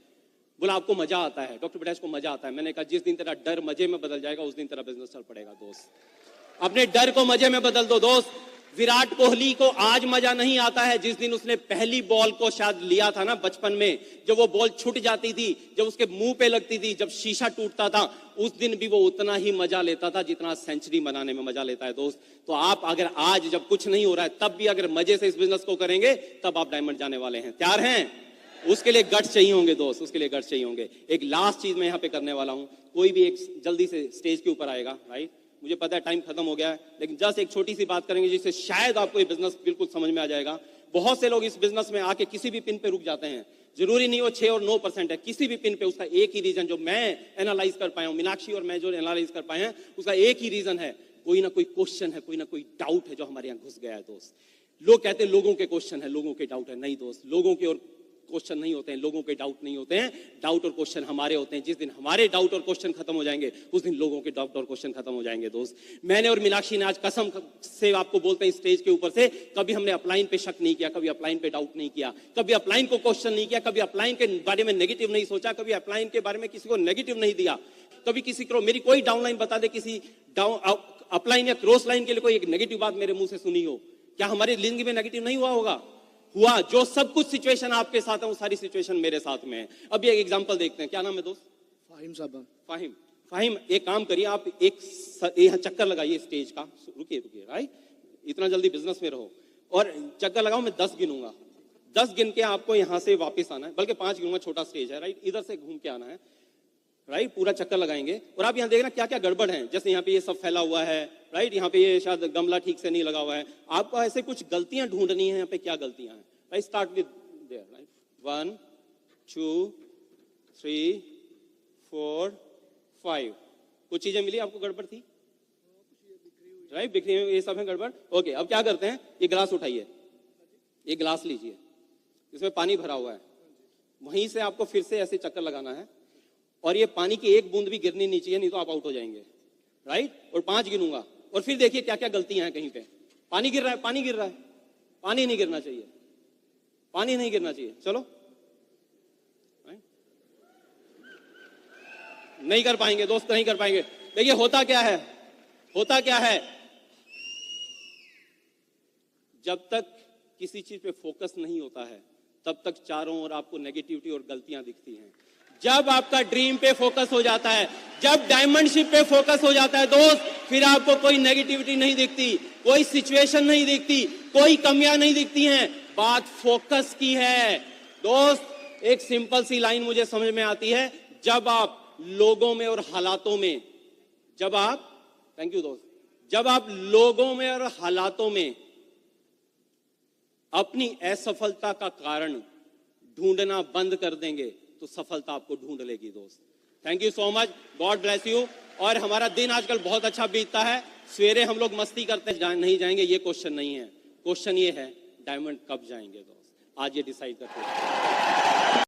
बोला आपको मजा आता है, डॉक्टर बड़ैच को मजा आता है। मैंने कहा जिस दिन तेरा डर मजे में बदल जाएगा उस दिन तेरा बिजनेस चल पड़ेगा दोस्त। अपने डर को मजे में बदल दो दोस्त। विराट कोहली को आज मजा नहीं आता है जिस दिन उसने पहली बॉल को शायद लिया था ना बचपन में, जब वो बॉल छूट जाती थी, जब उसके मुंह पे लगती थी, जब शीशा टूटता था, उस दिन भी वो उतना ही मजा लेता था जितना सेंचुरी बनाने में मजा लेता है दोस्त। तो आप अगर आज जब कुछ नहीं हो रहा है तब भी अगर मजे से इस बिजनेस को करेंगे तब आप डायमंड जाने वाले हैं। तैयार हैं? उसके लिए गट्स चाहिए होंगे दोस्त, उसके लिए गट्स चाहिए होंगे। एक लास्ट चीज मैं यहाँ पे करने वाला हूँ, कोई भी एक जल्दी से स्टेज के ऊपर आएगा, राइट? मुझे पता है टाइम खत्म हो गया है, लेकिन जस्ट एक छोटी सी बात करेंगे जिससे शायद आपको ये बिजनेस बिल्कुल समझ में आ जाएगा। बहुत से लोग इस बिजनेस में आके किसी भी पिन पे रुक जाते हैं, जरूरी नहीं वो 6 और 9% है, किसी भी पिन पे उसका एक ही रीजन जो मैं एनालाइज कर पाया हूं, मीनाक्षी और मैं जो एनालाइज कर पाए हैं, उसका एक ही रीजन है, कोई ना कोई क्वेश्चन है, कोई ना कोई डाउट है जो हमारे यहाँ घुस गया है दोस्त। लोग कहते हैं लोगों के क्वेश्चन है, लोगों के डाउट है। नहीं दोस्त, लोगों के और क्वेश्चन नहीं होते हैं, लोगों के डाउट नहीं होते हैं, डाउट और क्वेश्चन हमारे होते हैं। जिस दिन हमारे डाउट और क्वेश्चन खत्म हो जाएंगे उस दिन लोगों के डाउट और क्वेश्चन खत्म हो जाएंगे दोस्त। मैंने और मीनाक्षी ने आज कसम से आपको बोलते हैं स्टेज के ऊपर से, कभी हमने अपलाइन पे शक नहीं किया, कभी अपलाइन पे डाउट नहीं किया, कभी अपलाइन को क्वेश्चन नहीं किया, कभी अपलाइन के बारे में नेगेटिव नहीं सोचा, कभी अपलाइन के बारे में किसी को नेगेटिव नहीं दिया, कभी किसी को मेरी कोई डाउनलाइन बता दे, किसी अपलाइन या क्रॉस लाइन के लिए कोई एक नेगेटिव बात मेरे मुंह से सुनी हो। क्या हमारी जिंदगी में नेगेटिव नहीं हुआ होगा? हुआ। जो सब कुछ सिचुएशन आपके साथ है वो सारी सिचुएशन मेरे साथ में है। अभी एक एग्जांपल देखते हैं। क्या नाम है दोस्त? फाहिम साहब। फाहिम। फाहिम, एक काम करिए, आप एक यहाँ चक्कर लगाइए स्टेज का। रुकिए, राइट? इतना जल्दी बिजनेस में रहो और चक्कर लगाओ। मैं 10 गिनूंगा, 10 गिन के आपको यहाँ से वापस आना है, बल्कि 5 गिनूंगा, छोटा स्टेज है, राइट? इधर से घूम के आना है, राइट? पूरा चक्कर लगाएंगे और आप यहाँ देखना क्या क्या गड़बड़ है। जैसे यहाँ पे ये सब फैला हुआ है, राइट? यहाँ पे ये शायद गमला ठीक से नहीं लगा हुआ है। आपको ऐसे कुछ गलतियां ढूंढनी है, यहाँ पे क्या गलतियां हैं, right? Start with their, right? 1 2 3 4 5। कुछ चीजें मिली आपको गड़बड़ थी, राइट? बिखरी हुई ये सब है गड़बड़। ओके, अब क्या करते हैं, ये गिलास उठाइए, ये गिलास लीजिए, इसमें पानी भरा हुआ है, वहीं से आपको फिर से ऐसे चक्कर लगाना है और ये पानी की एक बूंद भी गिरनी नहीं चाहिए, नहीं तो आप आउट हो जाएंगे, राइट? और 5 गिनूंगा और फिर देखिए क्या क्या गलतियां हैं। कहीं पे पानी गिर रहा है, पानी गिर रहा है, पानी नहीं गिरना चाहिए, पानी नहीं गिरना चाहिए। चलो, नहीं कर पाएंगे दोस्त, नहीं कर पाएंगे। देखिए होता क्या है, होता क्या है, जब तक किसी चीज पे फोकस नहीं होता है तब तक चारों ओर आपको नेगेटिविटी और गलतियां दिखती हैं। जब आपका ड्रीम पे फोकस हो जाता है, जब डायमंडशिप पे फोकस हो जाता है दोस्त, फिर आपको कोई नेगेटिविटी नहीं दिखती, कोई सिचुएशन नहीं दिखती, कोई कमियां नहीं दिखती हैं। बात फोकस की है दोस्त। एक सिंपल सी लाइन मुझे समझ में आती है, जब आप लोगों में और हालातों में, जब आप, थैंक यू दोस्त, जब आप लोगों में और हालातों में अपनी असफलता का कारण ढूंढना बंद कर देंगे तो सफलता आपको ढूंढ लेगी दोस्त। Thank you so much, God bless you. और हमारा दिन आजकल बहुत अच्छा बीतता है। सवेरे हम लोग मस्ती करते नहीं जाएंगे, ये क्वेश्चन नहीं है। क्वेश्चन ये है डायमंड कब जाएंगे दोस्त, आज ये डिसाइड करते हैं।